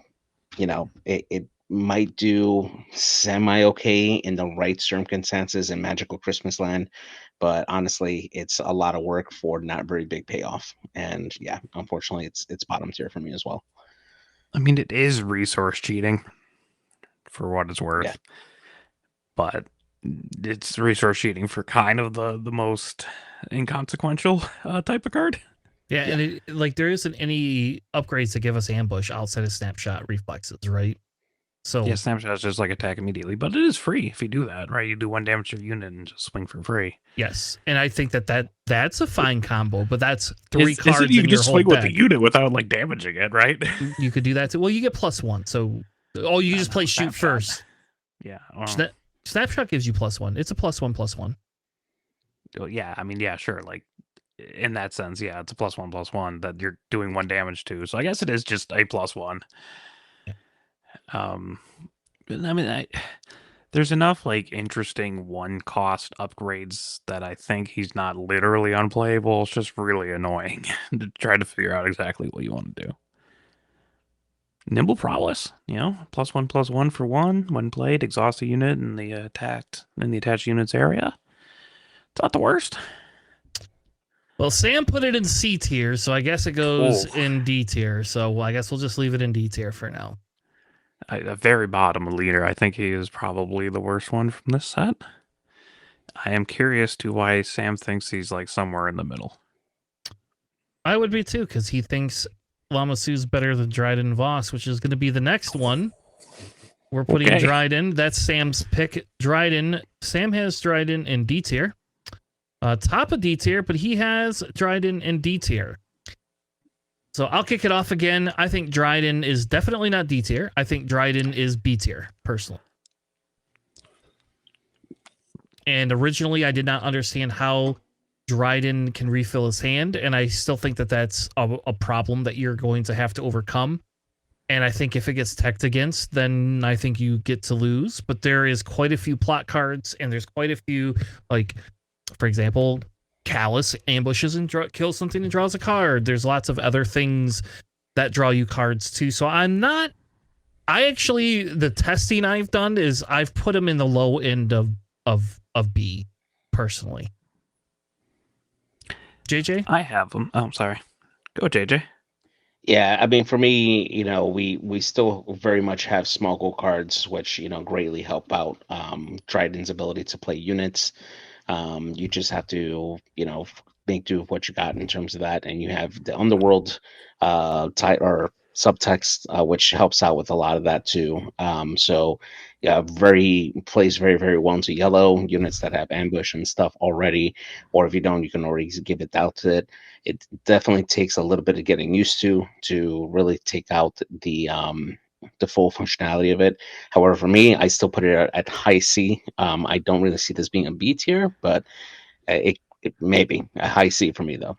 it might do semi okay in the right circumstances in Magical Christmas Land, but honestly, it's a lot of work for not very big payoff. And yeah, unfortunately, it's bottom tier for me as well. I mean, it is resource cheating for what it's Yeah. worth, but it's resource cheating for kind of the most inconsequential type of card. Yeah, Yeah. and like there isn't any upgrades to give us ambush outside of snapshot reflexes, right? Yeah, So snapshot's just like attack immediately, but it is free if you do that, right? You do 1 damage to your unit and just swing for free. yes, and I think that's a fine combo, but that's three Is it cards you in can your just whole swing with the deck. unit without like damaging it, right? You could do that too. Well, you get +1, so you just No, play shoot snapshot. first. Yeah. Well, Snapshot gives you +1. It's a +1/+1. yeah. I mean, yeah, sure. Like in that sense, yeah, it's a +1/+1 that you're doing 1 damage to. So I guess it is just a +1. Yeah. But I mean, there's enough like interesting one cost upgrades that I think he's not literally unplayable. It's just really annoying to try to figure out exactly what you want to do. Nimble prowess, +1/+1 for 1 when played, exhaust a unit in the attached unit's area. It's not the worst. Well, Sam put it in C tier, so I guess it goes in D tier. So I guess we'll just leave it in D tier for now. A very bottom leader. I think he is probably the worst one from this set. I am curious to why Sam thinks he's like somewhere in the middle. I would be too, because he thinks Lamasu's better than Dryden Voss, which is going to be the next one. We're putting Okay. Dryden. That's Sam's pick. Dryden. Sam has Dryden in D tier. Top of D tier, but he has Dryden in D tier. So I'll kick it off again. I think Dryden is definitely not D tier. I think Dryden is B tier, personally. And originally, I did not understand how Dryden can refill his hand, and I still think that that's a problem that you're going to have to overcome. And I think if it gets teched against, then I think you get to lose. But there is quite a few plot cards, and there's quite a few, like, for example, Callus ambushes and kills something and draws a card. There's lots of other things that draw you cards too. So the testing I've done is I've put him in the low end of B, personally. JJ? I have them. Oh, I'm sorry. Go, JJ. Yeah, I mean, for me, we still very much have small goal cards, which greatly help out Dryden's ability to play units. You just have to, make do with what you got in terms of that, and you have the underworld or subtext, which helps out with a lot of that too. So yeah, plays very very well into yellow units that have ambush and stuff already, or if you don't, you can already give it out to it. It definitely takes a little bit of getting used to really take out the full functionality of it. However, for me, I still put it at high C. I don't really see this being a B tier, but it may be a high C for me though.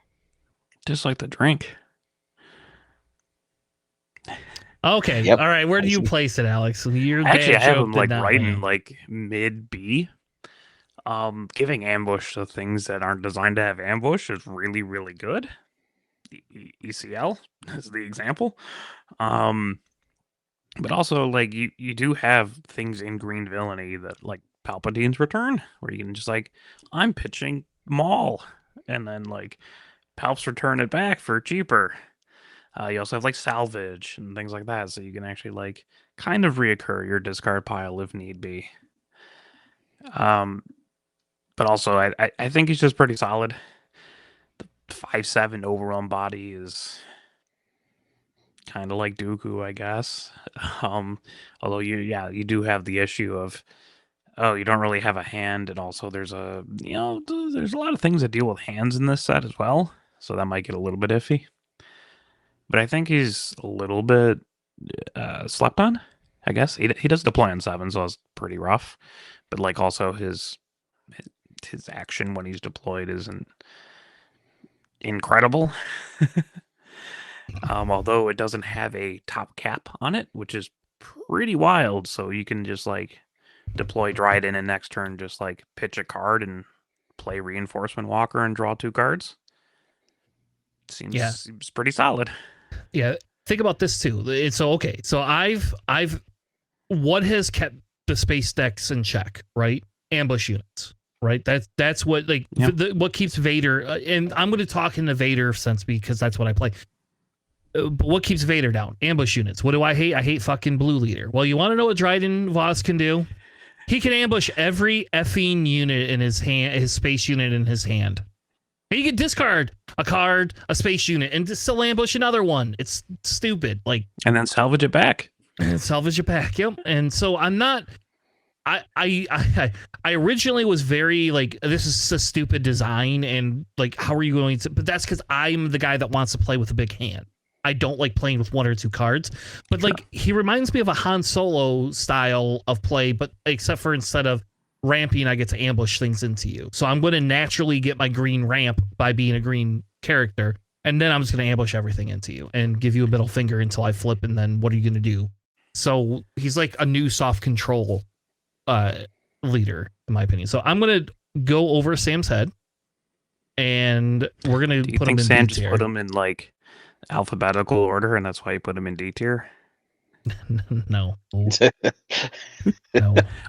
Just like the drink. Okay, Yep. all right. Where I do you see. place it, Alex? Your Actually, I dad have joke him did like not right in land. like mid B. Giving ambush to things that aren't designed to have ambush is really, really good. ECL is the example. But also like you do have things in Green Villainy that like Palpatine's Return, where you can just like, I'm pitching Maul, and then like Palps return it back for cheaper. You also have like salvage and things like that, so you can actually like kind of reoccur your discard pile if need be. But also I think he's just pretty solid. The 5/7 overrun body is kind of like Dooku, I guess. Although you do have the issue of oh, you don't really have a hand, and also there's a there's a lot of things that deal with hands in this set as well, so that might get a little bit iffy. But I think he's a little bit slept on. I guess he does deploy on 7, so it's pretty rough. But like also his action when he's deployed isn't incredible. Although it doesn't have a top cap on it, which is pretty wild. So you can just like deploy Dryden and next turn just like pitch a card and play Reinforcement Walker and draw 2 cards. Seems pretty solid. Yeah, think about this too. It's okay. So I've what has kept the space decks in check, right? Ambush units, right? That's what like what keeps Vader. And I'm going to talk in the Vader sense because that's what I play. But what keeps Vader down? Ambush units. What do I hate? I hate fucking Blue Leader. Well, you want to know what Dryden Voss can do? He can ambush every effing unit in his hand, his space unit in his hand. He can discard a card, a space unit, and still ambush another one. It's stupid. Like, and then salvage it back. Salvage it back. Yep. And so I'm not. I originally was very like, this is a stupid design, and like, how are you going to? But that's because I'm the guy that wants to play with a big hand. I don't like playing with 1 or 2 cards, but like he reminds me of a Han Solo style of play, but except for instead of ramping, I get to ambush things into you. So I'm going to naturally get my green ramp by being a green character, and then I'm just going to ambush everything into you and give you a middle finger until I flip, and then what are you going to do? So he's like a new soft control leader, in my opinion. So I'm going to go over Sam's head, and we're going to put him in Sam D tier. just put him in like alphabetical order, and that's why you put him in D tier? No.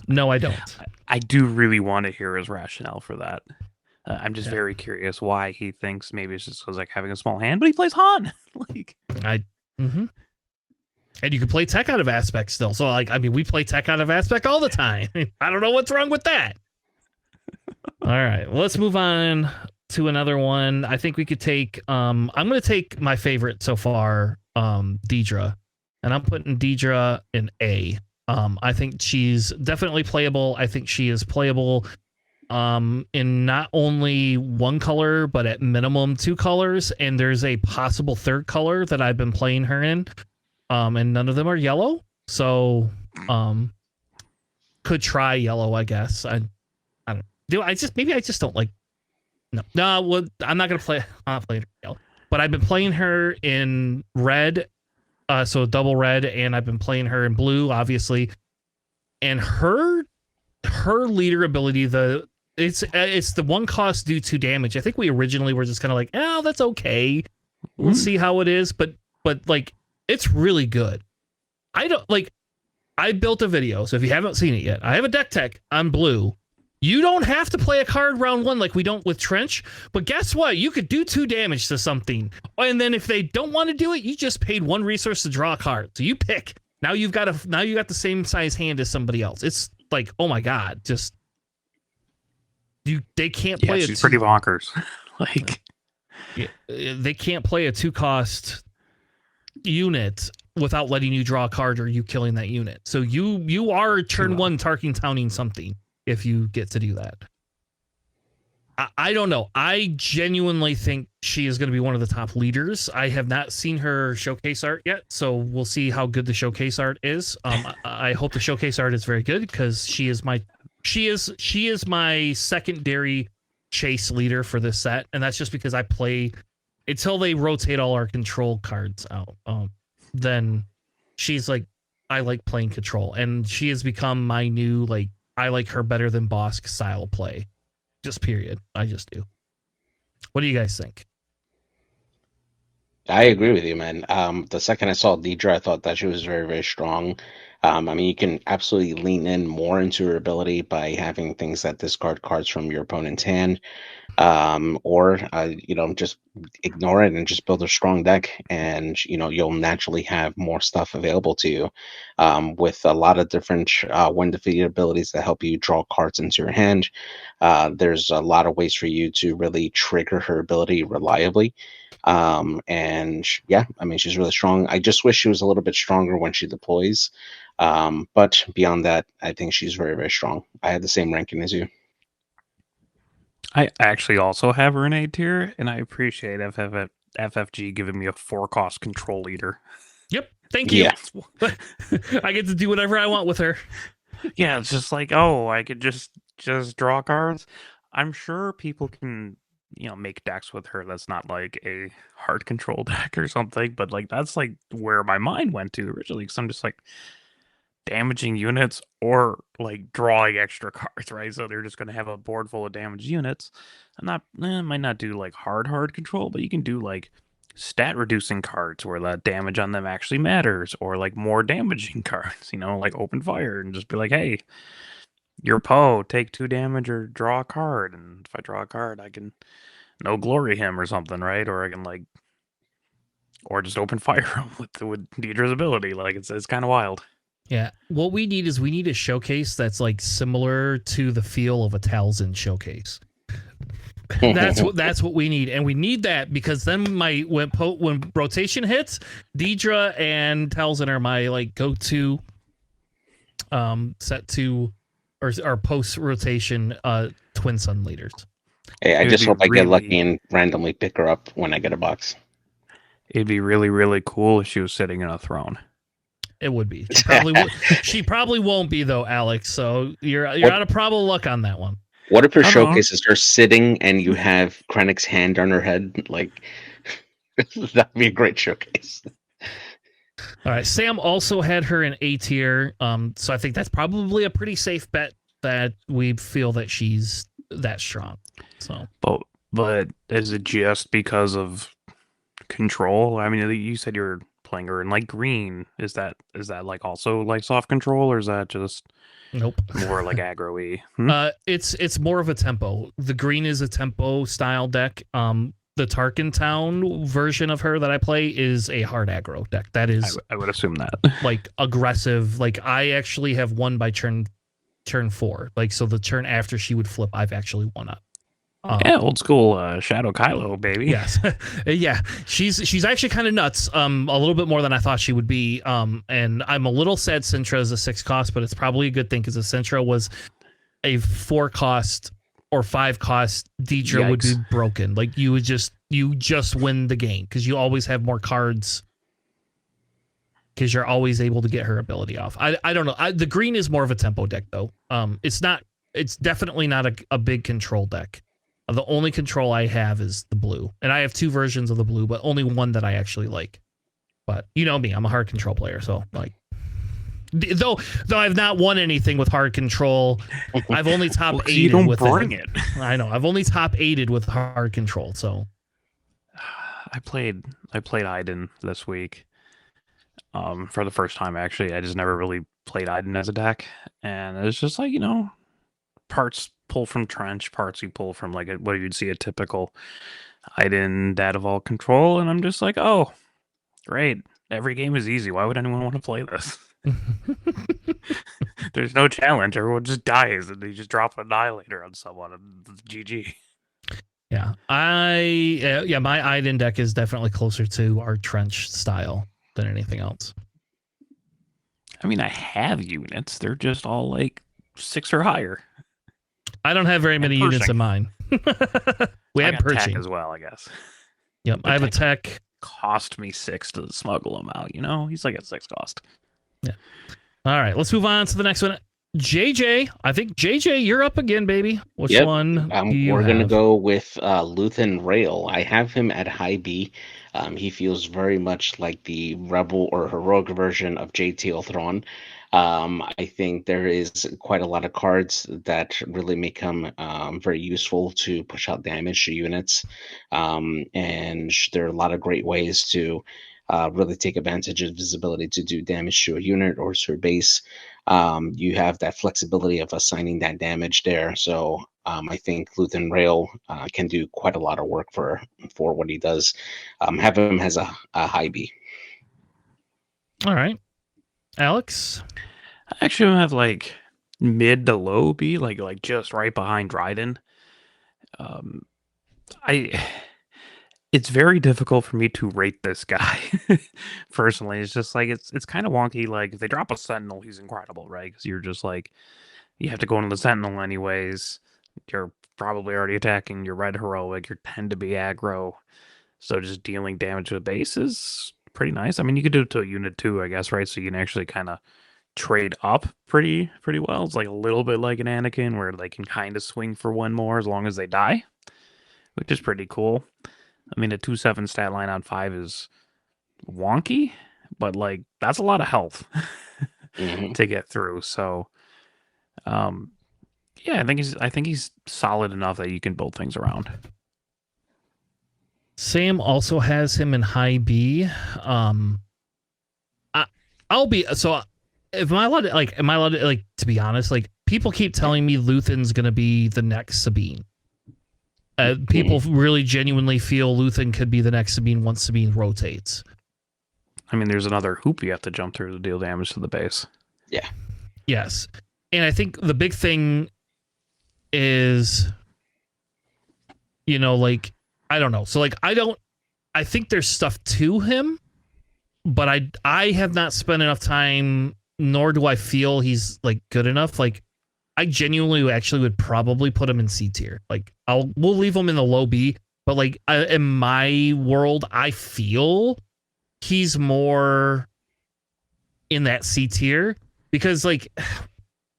No, I don't. I do really want to hear his rationale for that. I'm just very curious why he thinks maybe it's just because like having a small hand, but he plays Han. Like And you can play tech out of aspect still. So like, I mean, we play tech out of aspect all the time. I don't know what's wrong with that. All right, well, let's move on to another one. I think we could take. I'm going to take my favorite so far, Deidre, and I'm putting Deidre in A. I think she's definitely playable. I think she is playable in not only 1 color, but at minimum 2 colors. And there's a possible 3rd color that I've been playing her in. And none of them are yellow. So could try yellow, I guess. I don't know. I just don't like. No. Well, I'm not going to play. I'm not playing her yellow. But I've been playing her in red. So double red, and I've been playing her in blue, obviously. And her leader ability, it's the 1 cost do 2 damage. I think we originally were just kind of like, oh, that's okay. We'll see how it is, but like it's really good. I built a video, so if you haven't seen it yet, I have a deck tech on blue. You don't have to play a card round 1 like we don't with Trench, but guess what? You could do 2 damage to something. And then if they don't want to do it, you just paid 1 resource to draw a card. So you pick. Now you got the same size hand as somebody else. It's like, oh my God, just they can't play she's pretty bonkers. Like they can't play a 2-cost unit without letting you draw a card or you killing that unit. So you are turn 1 Tarkin Towning something if you get to do that. I don't know. I genuinely think she is going to be one of the top leaders. I have not seen her showcase art yet, so we'll see how good the showcase art is. I hope the showcase art is very good because she is my secondary chase leader for this set, and that's just because I play until they rotate all our control cards out. Then she's like, I like playing control, and she has become my new like. I like her better than Bosk style play. Just period. I just do. What do you guys think? I agree with you, man. The second I saw Deidre, I thought that she was very, very strong. I mean, you can absolutely lean in more into her ability by having things that discard cards from your opponent's hand, or just ignore it and just build a strong deck, and you'll naturally have more stuff available to you, with a lot of different win defeated abilities that help you draw cards into your hand. There's a lot of ways for you to really trigger her ability reliably. And yeah, I mean, she's really strong. I just wish she was a little bit stronger when she deploys. But beyond that, I think she's very, very strong. I had the same ranking as you. I actually also have her in A tier, and I appreciate FFG giving me a 4-cost control leader. Yep. Thank you. Yeah. I get to do whatever I want with her. Yeah, it's just like, oh, I could just draw cards. I'm sure people can, make decks with her that's not like a hard control deck or something, but like that's like where my mind went to originally, because I'm just like damaging units or like drawing extra cards, right? So they're just going to have a board full of damaged units. I'm not, might not do like hard control, but you can do like stat reducing cards where that damage on them actually matters, or like more damaging cards, like open fire and just be like, hey, your Poe, take 2 damage or draw a card, and if I draw a card, I can no glory him or something, right? Or I can like, or just open fire him with Deidre's ability. Like it's kind of wild. Yeah. What we need is a showcase that's like similar to the feel of a Talzin showcase. That's what we need, and we need that because then when rotation hits, Deidre and Talzin are my like go-to set to or post rotation Twin Sun leaders. Hey, I just hope I get lucky and randomly pick her up when I get a box. It'd be really, really cool if she was sitting in a throne. It would be. She probably won't be though, Alex. So you're out of probable luck on that one. What if her showcase is her sitting and you have Krennic's hand on her head? Like, that'd be a great showcase. All right. Sam also had her in A tier. So I think that's probably a pretty safe bet that we feel that she's that strong. So, but is it just because of control? I mean, you said you're playing her in like green. Is that like also like soft control, or is that just nope, more like aggro-y? It's more of a tempo. The green is a tempo style deck. The Tarkin Town version of her that I play is a hard aggro deck. That is, I would assume that, like aggressive. Like I actually have won by turn 4. Like so, the turn after she would flip, I've actually won up. Yeah, old school Shadow Kylo, baby. Yes, yeah. She's actually kind of nuts. A little bit more than I thought she would be. And I'm a little sad Sintra is a 6 cost, but it's probably a good thing because if Sintra was a 4 cost or 5 cost, Deidre would be broken. Like you just win the game because you always have more cards because you're always able to get her ability off. I don't know. The green is more of a tempo deck though. It's definitely not a big control deck. The only control I have is the blue, and I have 2 versions of the blue, but only one that I actually like. But you know me, I'm a hard control player, so like, though I've not won anything with hard control, I've only top 8'd with it. I know, I've only top 8'd with hard control. So I played Iden this week, for the first time. Actually, I just never really played Iden as a deck, and it's just like parts pull from Trench, parts you pull from like what you'd see a typical Iden Dataval control, and I'm just like, oh, great. Every game is easy. Why would anyone want to play this? There's no challenge. Everyone just dies, and they just drop an Annihilator on someone, and it's GG. Yeah, my Iden deck is definitely closer to our Trench style than anything else. I mean, I have units. They're just all like 6 or higher. I don't have very many units in mine. We have Pershing as well, I guess. Yep, I have a tech. Cost me 6 to smuggle him out. He's like at 6 cost. Yeah. All right, let's move on to the next one. JJ, I think JJ, you're up again, baby. Which one? We're gonna go with Luthen Rail. I have him at high B. He feels very much like the rebel or heroic version of JTL Thrawn. I think there is quite a lot of cards that really make him very useful to push out damage to units. And there are a lot of great ways to really take advantage of his ability to do damage to a unit or to a base. You have that flexibility of assigning that damage there. So I think Luthen Rail can do quite a lot of work for what he does. Have him as a high B. All right. Alex? I actually have like mid to low B, like just right behind Dryden. It's very difficult for me to rate this guy personally. It's just like it's kind of wonky. Like if they drop a Sentinel, he's incredible, right? Because you're just like you have to go into the Sentinel anyways. You're probably already attacking. You're red heroic. You tend to be aggro, so just dealing damage to a base is pretty nice. I mean, you could do it to a unit too, I guess, right? So you can actually kind of trade up pretty well. It's like a little bit like an Anakin, where they can kind of swing for one more as long as they die, which is pretty cool. I mean, a 2/7 stat line on 5 is wonky, but like that's a lot of health to get through. So, yeah, I think he's solid enough that you can build things around. Sam also has him in high B. I'll be so. If am I allowed to to be honest? Like people keep telling me Luthen's gonna be the next Sabine. People really genuinely feel Luthen could be the next Sabine once Sabine rotates. I mean, there's another hoop you have to jump through to deal damage to the base. Yeah. Yes. And I think the big thing is, like, I don't know. So, like, I think there's stuff to him, but I have not spent enough time, nor do I feel he's, like, good enough. Like, I genuinely actually would probably put him in C tier. Like, we'll leave him in the low B, but, like, in my world, I feel he's more in that C tier because, like,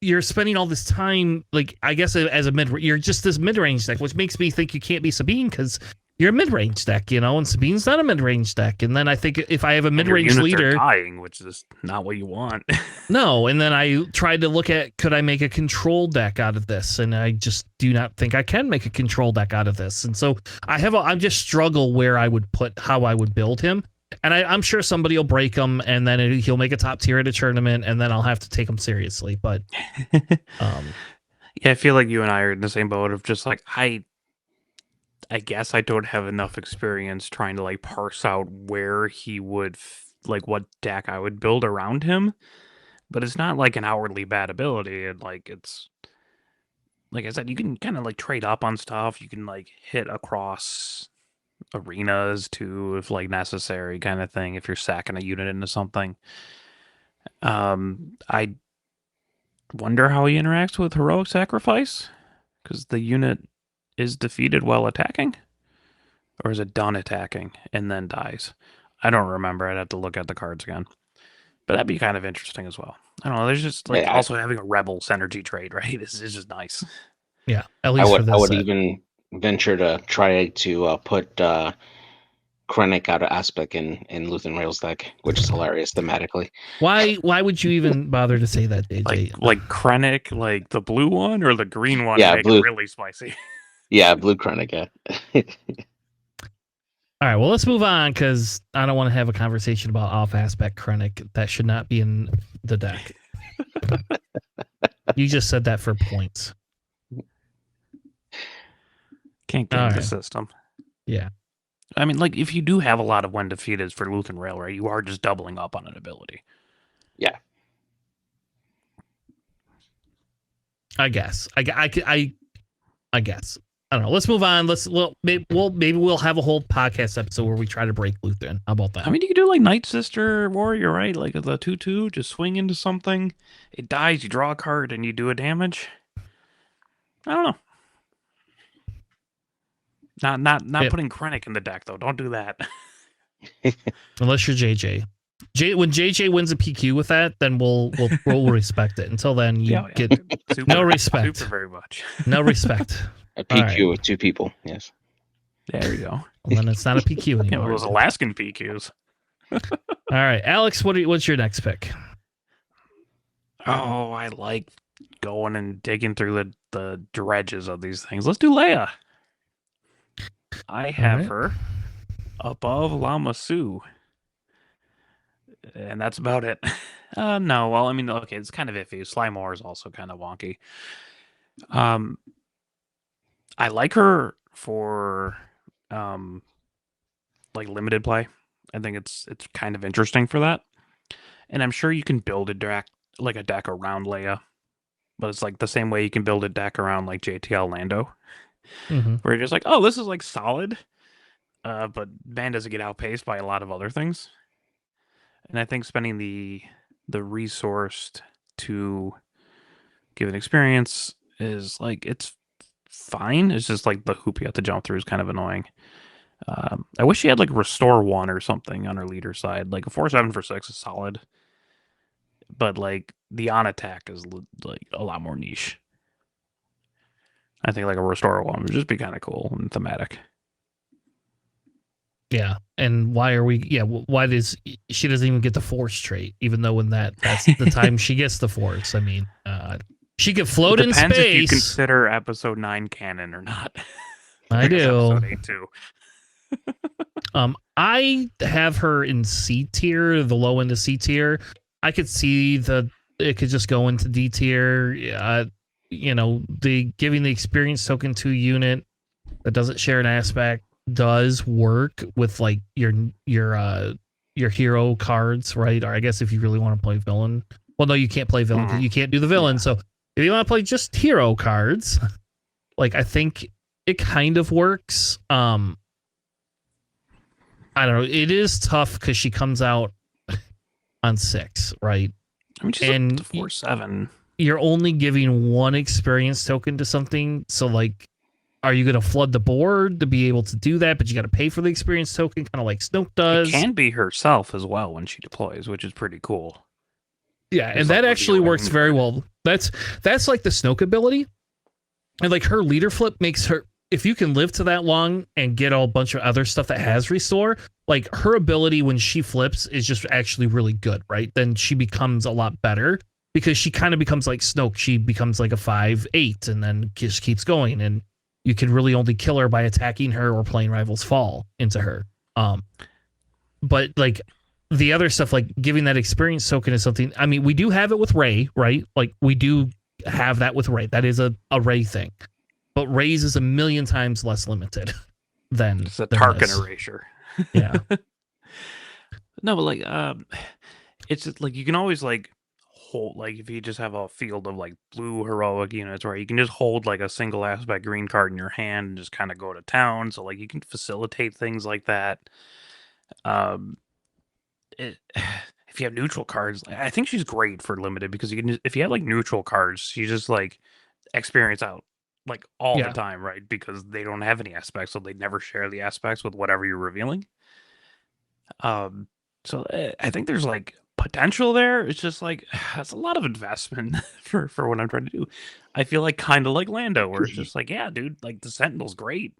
you're spending all this time, like, I guess as you're just this mid-range deck, which makes me think you can't be Sabine because you're a mid-range deck, and Sabine's not a mid-range deck. And then I think if I have a mid-range leader, are dying, which is not what you want. No, and then I tried to look at could I make a control deck out of this, and I just do not think I can make a control deck out of this. And so I just struggle where I would put how I would build him. And I'm sure somebody will break him, and then he'll make a top tier at a tournament, and then I'll have to take him seriously. But yeah, I feel like you and I are in the same boat of just like I guess I don't have enough experience trying to like parse out where he would like what deck I would build around him. But it's not like an outwardly bad ability. And like it's like I said, you can kind of like trade up on stuff. You can like hit across arenas too, if like necessary, kind of thing. If you're sacking a unit into something, I wonder how he interacts with heroic sacrifice because the unit is defeated while attacking, or is it done attacking and then dies? I don't remember. I'd have to look at the cards again. But that'd be kind of interesting as well. I don't know. There's just like also having a rebel synergy trade, right? It's just nice. Yeah, at least I would even venture to try to put Krennic out of Aspect in Luthen Rails deck, which is hilarious thematically. Why would you even bother to say that, JJ? Like Krennic, like the blue one or the green one? Yeah, blue. Really spicy. Yeah, blue Krennic. Yeah. All right, well, let's move on because I don't want to have a conversation about off aspect Krennic. That should not be in the deck. You just said that for points. Can't get the system. Yeah. I mean, like, if you do have a lot of when defeated for Luthen Rail, right, you are just doubling up on an ability. Yeah. I guess. I guess. I don't know. Let's move on. Maybe we'll have a whole podcast episode where we try to break Luthen. How about that? I mean, you could do like Night Sister Warrior, right? Like the 2/2, just swing into something. It dies, you draw a card, and you do a damage. I don't know. Not putting Krennic in the deck though. Don't do that. Unless you're JJ. When JJ wins a PQ with that, then we'll respect it. Until then, you get no respect. Super very much. No respect. A PQ with two people. Yes. There you go. Well, then it's not a PQ anymore. Those Alaskan PQs. All right, Alex. What's your next pick? Oh, I like going and digging through the dredges of these things. Let's do Leia. I have her above Lama Su. And that's about it. No, well, I mean, okay, it's kind of iffy. Slimore is also kind of wonky. I like her for like limited play. I think it's kind of interesting for that. And I'm sure you can build a deck around Leia, but it's like the same way you can build a deck around like JTL Lando, where you're just like, oh, this is like solid. but man doesn't get outpaced by a lot of other things. And I think spending the resource to give an experience is like it's fine. It's just like the hoop you have to jump through is kind of annoying. I wish she had like restore 1 or something on her leader side. Like a 4-7 for 6 is solid, but like the on attack is like a lot more niche. I think like a restore 1 would just be kind of cool and thematic. Yeah, and why are we? Yeah, why does she doesn't even get the force trait, even though when that's the time she gets the force? I mean, she could float in Depends if you space. consider episode 9 canon or not. I guess do. episode 8 too. I have her in C tier, the low end of C tier. I could see it could just go into D tier. The giving the experience token to a unit that doesn't share an aspect does work with like your hero cards, right? Or I guess if you really want to play villain. Well, no, you can't play villain because you can't do the villain. Yeah. So if you want to play just hero cards, like I think it kind of works. I don't know. It is tough because she comes out on 6, right? I mean, she's and up to 4-7. You're only giving 1 experience token to something. So, like, are you going to flood the board to be able to do that? But you got to pay for the experience token, kind of like Snoke does. It can be herself as well when she deploys, which is pretty cool. Yeah, and that actually works very well. That's like the Snoke ability. And like her leader flip makes her, if you can live to that long and get a bunch of other stuff that has restore, like her ability when she flips is just actually really good, right? Then she becomes a lot better because she kind of becomes like Snoke. She becomes like a 5/8 and then just keeps going. And you can really only kill her by attacking her or playing Rivals Fall into her. But like the other stuff, like giving that experience token is something. I mean, we do have it with Rey, right? Like we do have that with Rey. That is a Rey thing. But Rey's is a million times less limited than it's a Tarkin erasure. Yeah. No, but like it's just, like you can always like hold, like if you just have a field of like blue heroic units where you can just hold like a single aspect green card in your hand and just kind of go to town. So like you can facilitate things like that. If you have neutral cards, I think she's great for limited because you can, if you have like neutral cards, you just like experience out like all the time, right? Because they don't have any aspects, so they never share the aspects with whatever you're revealing. So I think there's like potential there. It's just like that's a lot of investment for what I'm trying to do. I feel like kind of like Lando, where it's just like, yeah, dude, like the Sentinel's great,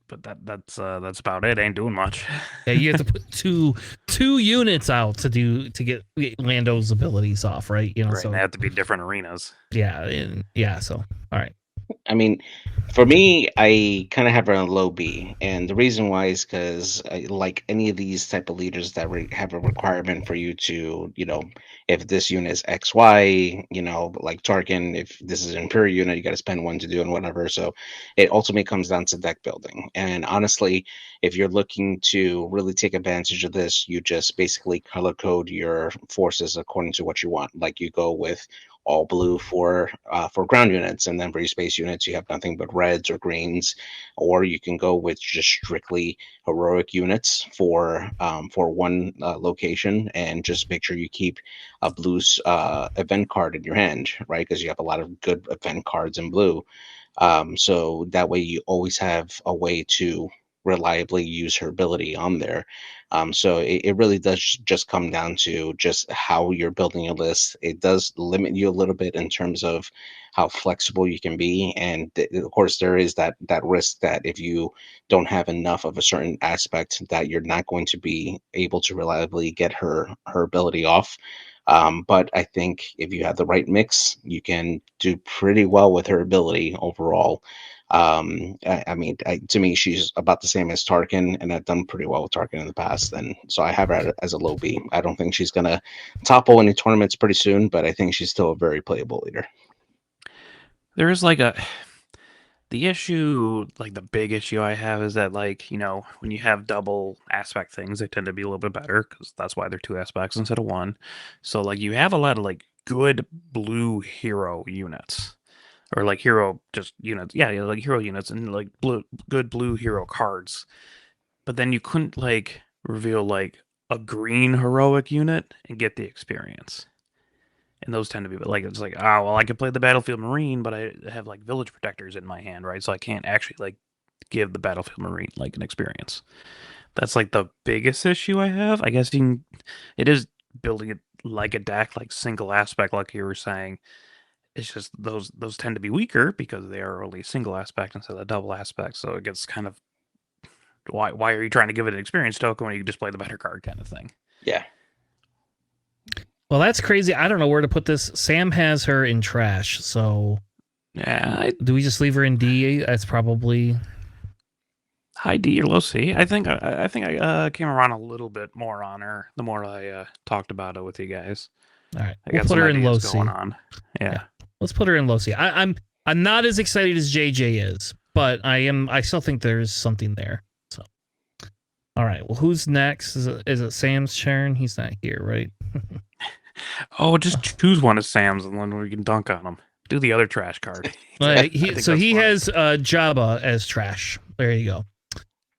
but that's about it. Ain't doing much. Yeah, you have to put two units out to get Lando's abilities off, right? You know, right, so they have to be different arenas. Yeah. So all right. I mean, for me, I kind of have her on a low B, and the reason why is because, like any of these type of leaders that have a requirement for you to, if this unit is X, Y, like Tarkin, if this is an Imperial unit, you got to spend 1 to do and whatever. So it ultimately comes down to deck building. And honestly, if you're looking to really take advantage of this, you just basically color code your forces according to what you want. Like you go with all blue for ground units, and then for your space units you have nothing but reds or greens, or you can go with just strictly heroic units for 1 location, and just make sure you keep a blue event card in your hand, right? Because you have a lot of good event cards in blue, so that way you always have a way to reliably use her ability on there. So it really does just come down to just how you're building your list. It does limit you a little bit in terms of how flexible you can be, and of course there is that risk that if you don't have enough of a certain aspect, that you're not going to be able to reliably get her ability off. But I think if you have the right mix, you can do pretty well with her ability overall. I mean, to me, she's about the same as Tarkin, and I've done pretty well with Tarkin in the past. And so I have her as a low B. I don't think she's going to topple any tournaments pretty soon, but I think she's still a very playable leader. There is like the issue, like the big issue I have is that, like, when you have double aspect things, they tend to be a little bit better because that's why they're 2 aspects instead of 1. So like you have a lot of like good blue hero units. or like hero just units. Yeah, like hero units and like good blue hero cards. But then you couldn't like reveal like a green heroic unit and get the experience. And those tend to be like it's like well I could play the Battlefield Marine, but I have like village protectors in my hand, right? So I can't actually like give the Battlefield Marine like an experience. That's like the biggest issue I have. I guess it is building it like a deck, like single aspect, like you were saying. It's just those tend to be weaker because they are only single aspect instead of double aspect. So it gets kind of why are you trying to give it an experience token when you can just play the better card kind of thing? Yeah. Well, that's crazy. I don't know where to put this. Sam has her in trash, so Yeah, do we just leave her in D? That's probably high D or low C. I think I came around a little bit more on her the more I talked about it with you guys. all right. I We'll got put some her in low ideas C. going on. Yeah. Let's put her in low C. I'm not as excited as JJ is, but I still think there's something there. So, all right. Well, who's next? Is it Sam's turn? He's not here, right? Oh, just choose one of Sam's and then we can dunk on him. Do the other trash card. He has Jabba as trash. There you go.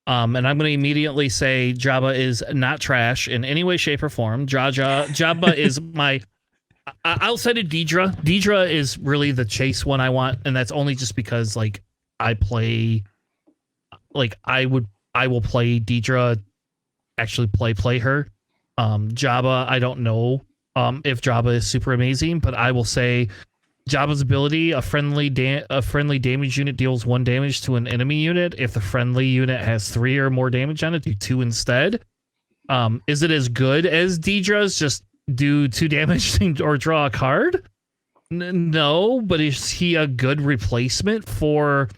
And I'm going to immediately say Jabba is not trash in any way, shape, or form. Jabba is my outside of Deidre. Deidre is really the chase one I want, and that's only just because like I play, like I will play Deidre. Actually, play her. Jabba, I don't know if Jabba is super amazing, but I will say Jabba's ability: a friendly damage unit deals 1 damage to an enemy unit. If the friendly unit has 3 or more damage on it, do 2 instead. Is it as good as Deidre's? Just do 2 damage or draw a card? No, but is he a good replacement for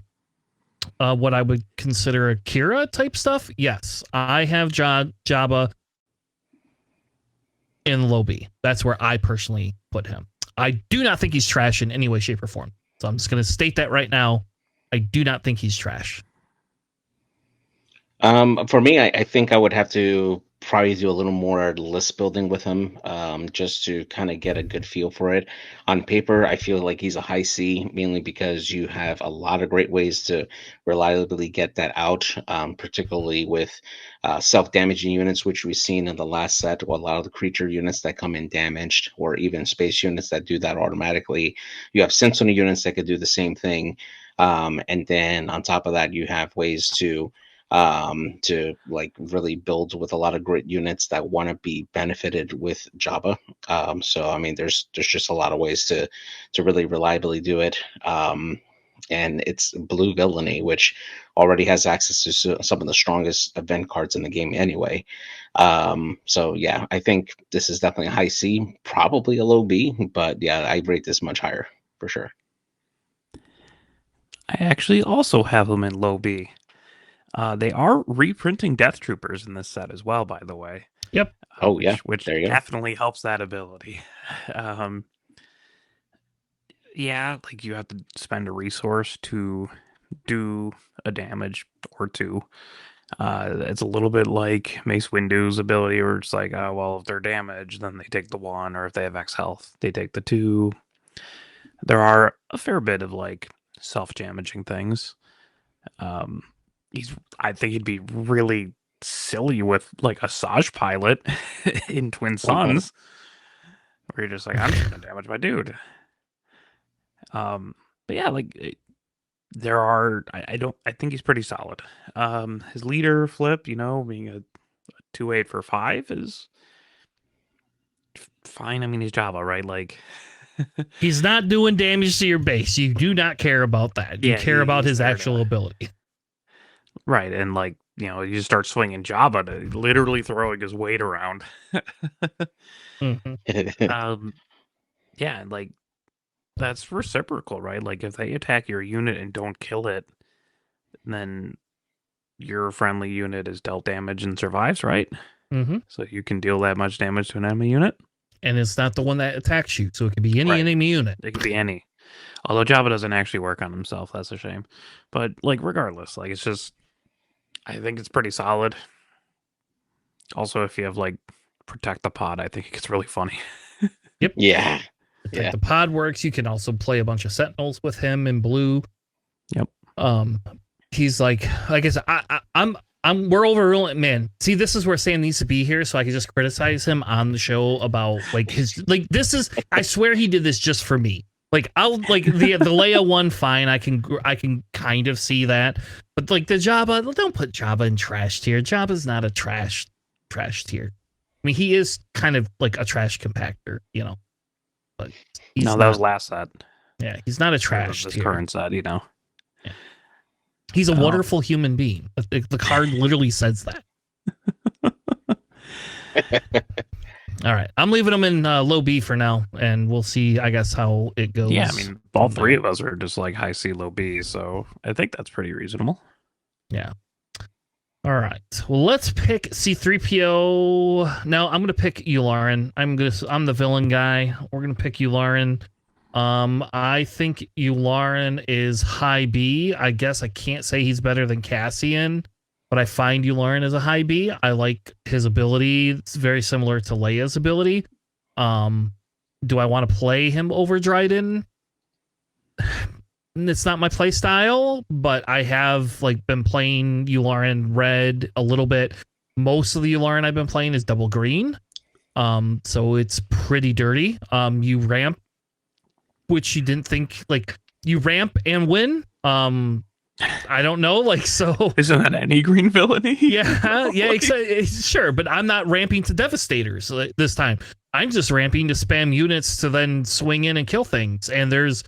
what I would consider a Kira type stuff? Yes, I have Jabba in low B. That's where I personally put him. I do not think he's trash in any way, shape, or form. So I'm just going to state that right now. I do not think he's trash. For me, I think I would have to probably do a little more list building with him, just to kind of get a good feel for it. On paper, I feel like he's a high C, mainly because you have a lot of great ways to reliably get that out, particularly with self-damaging units, which we've seen in the last set, or a lot of the creature units that come in damaged, or even space units that do that automatically. You have sentinel units that could do the same thing. And then on top of that, you have ways to like really build with a lot of great units that want to be benefited with Jabba. So I mean, there's just a lot of ways to really reliably do it. And it's blue villainy, which already has access to some of the strongest event cards in the game anyway. So yeah, I think this is definitely a high C, probably a low B, but yeah, I rate this much higher for sure. I actually also have them in low B. They are reprinting Death Troopers in this set as well, by the way. Yep. Oh yeah, which there you go. definitely helps that ability. Yeah, like you have to spend a resource to do a damage or 2. It's a little bit like Mace Windu's ability, where it's like, well, if they're damaged, then they take the 1, or if they have X health, they take the 2. There are a fair bit of like self-damaging things. I think he'd be really silly with like a Saj pilot in Twin Suns, where you're just like, I'm just gonna damage my dude. But yeah, like there are I think he's pretty solid. His leader flip, being a 2/8 for 5 is fine. I mean, he's Java, right? Like he's not doing damage to your base. You do not care about that. You care about his actual ability. Right, and like, you just start swinging Java to literally throwing his weight around. Yeah, like that's reciprocal, right? Like if they attack your unit and don't kill it, then your friendly unit is dealt damage and survives, right? Mm-hmm. So you can deal that much damage to an enemy unit. And it's not the one that attacks you, so it could be any enemy unit. It could be any. Although Java doesn't actually work on himself, that's a shame. But like regardless, like it's just, I think it's pretty solid. Also, if you have like Protect the Pod, I think it gets really funny. Yep. Yeah. Yeah. Like the pod works. You can also play a bunch of Sentinels with him in blue. Yep. He's like I said, we're overruling, man. See, this is where Sam needs to be here, so I can just criticize him on the show about like his like. This is, I swear he did this just for me. Like I'll like the Leia one, fine. I can kind of see that, but like the Jabba, don't put Jabba in trash tier. Jabba's not a trash tier. I mean, he is kind of like a trash compactor, you know. But he's no, that not, was last set. yeah, he's not a trash This tier. current set, you know. Yeah. He's a wonderful human being. The card literally says that. All right, I'm leaving him in low B for now, and we'll see, I guess, how it goes. Yeah, I mean, all three of us are just like high C, low B, so I think that's pretty reasonable. Yeah. All right. Well, let's pick C-3PO. No, I'm gonna pick Yularen. I'm the villain guy. We're gonna pick Yularen. I think Yularen is high B. I guess I can't say he's better than Cassian, but I find Yularen as a high B. I like his ability. It's very similar to Leia's ability. Do I want to play him over Dryden? It's not my play style, but I have like been playing Yularen red a little bit. Most of the Yularen I've been playing is double green. So it's pretty dirty. You ramp, which you didn't think, like you ramp and win. I don't know, like, so isn't that any green villainy? Yeah, sure, but I'm not ramping to Devastators this time. I'm just ramping to spam units to then swing in and kill things. And there's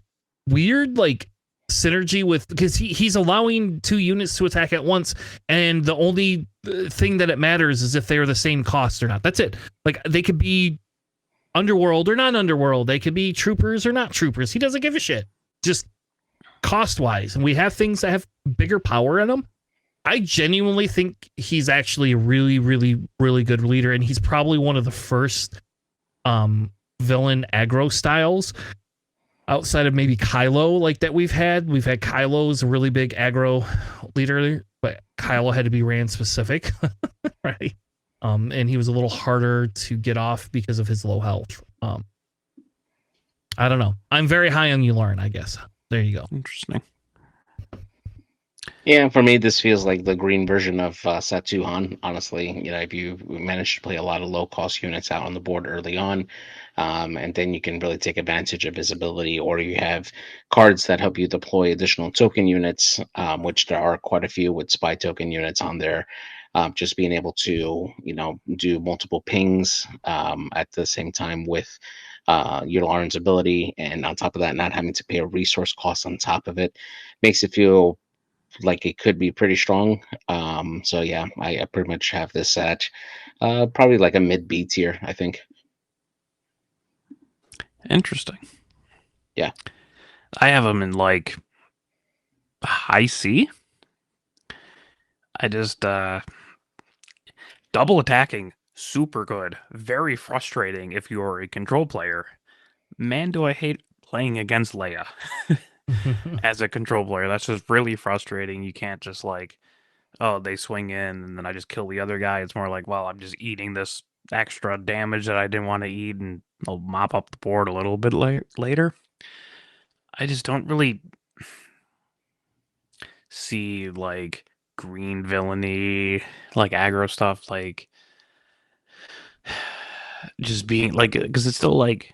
weird like synergy with, because he's allowing 2 units to attack at once, and the only thing that it matters is if they're the same cost or not. That's it. Like they could be underworld or not underworld. They could be troopers or not troopers. He doesn't give a shit. Just cost wise, and we have things that have bigger power in them. I genuinely think he's actually a really, really, really good leader, and he's probably one of the first villain aggro styles outside of maybe Kylo, like that we've had. We've had Kylo's a really big aggro leader, but Kylo had to be Rand specific, right? And he was a little harder to get off because of his low health. I don't know. I'm very high on Yularen, I guess. There you go. Interesting. Yeah, for me, this feels like the green version of Satu Han. Honestly, you know, if you manage to play a lot of low-cost units out on the board early on, and then you can really take advantage of his ability, or you have cards that help you deploy additional token units, which there are quite a few with spy token units on there. Just being able to, you know, do multiple pings at the same time with Yularen's ability, and on top of that, not having to pay a resource cost on top of it, makes it feel like it could be pretty strong. So yeah, I pretty much have this at probably like a mid B tier, I think. Interesting. Yeah. I have him in like high C. I just double attacking, super good. Very frustrating if you're a control player. Man, do I hate playing against Leia as a control player. That's just really frustrating. You can't just like, oh, they swing in and then I just kill the other guy. It's more like, well, I'm just eating this extra damage that I didn't want to eat, and I'll mop up the board a little bit later. I just don't really see like green villainy, like aggro stuff, like just being like, because it's still like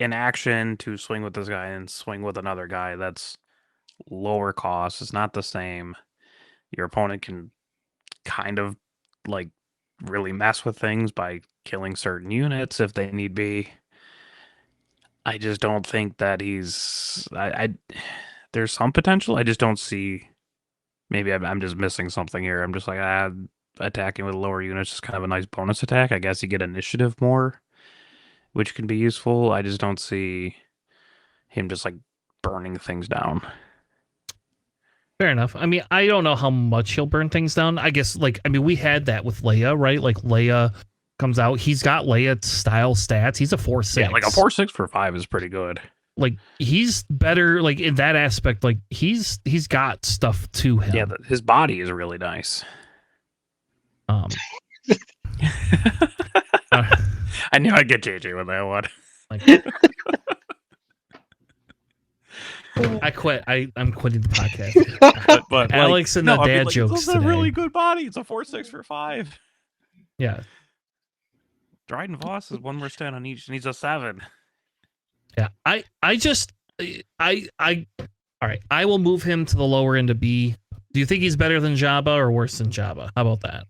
in action to swing with this guy and swing with another guy. That's lower cost. It's not the same. Your opponent can kind of like really mess with things by killing certain units if they need be. I just don't think that he's. There's some potential. I just don't see. Maybe I'm just missing something here. I'm just like, attacking with lower units is kind of a nice bonus attack. I guess you get initiative more, which can be useful. I just don't see him just like burning things down. Fair enough. I mean, I don't know how much he'll burn things down. I guess, like, I mean, we had that with Leia, right? Like, Leia comes out. He's got Leia style stats. He's a 4/6. Yeah, like a 4/6 for 5 is pretty good. Like, he's better, like, in that aspect. Like, he's got stuff to him. Yeah, his body is really nice. I knew I'd get JJ with that one. Like, I quit. I'm quitting the podcast. but Alex and the dad jokes it's a today. really good body. It's a 4.6 for 5. Yeah. Dryden Voss is one more stand on each, and he's a 7. Yeah. I all right. I will move him to the lower end of B. Do you think he's better than Jabba or worse than Jabba? How about that?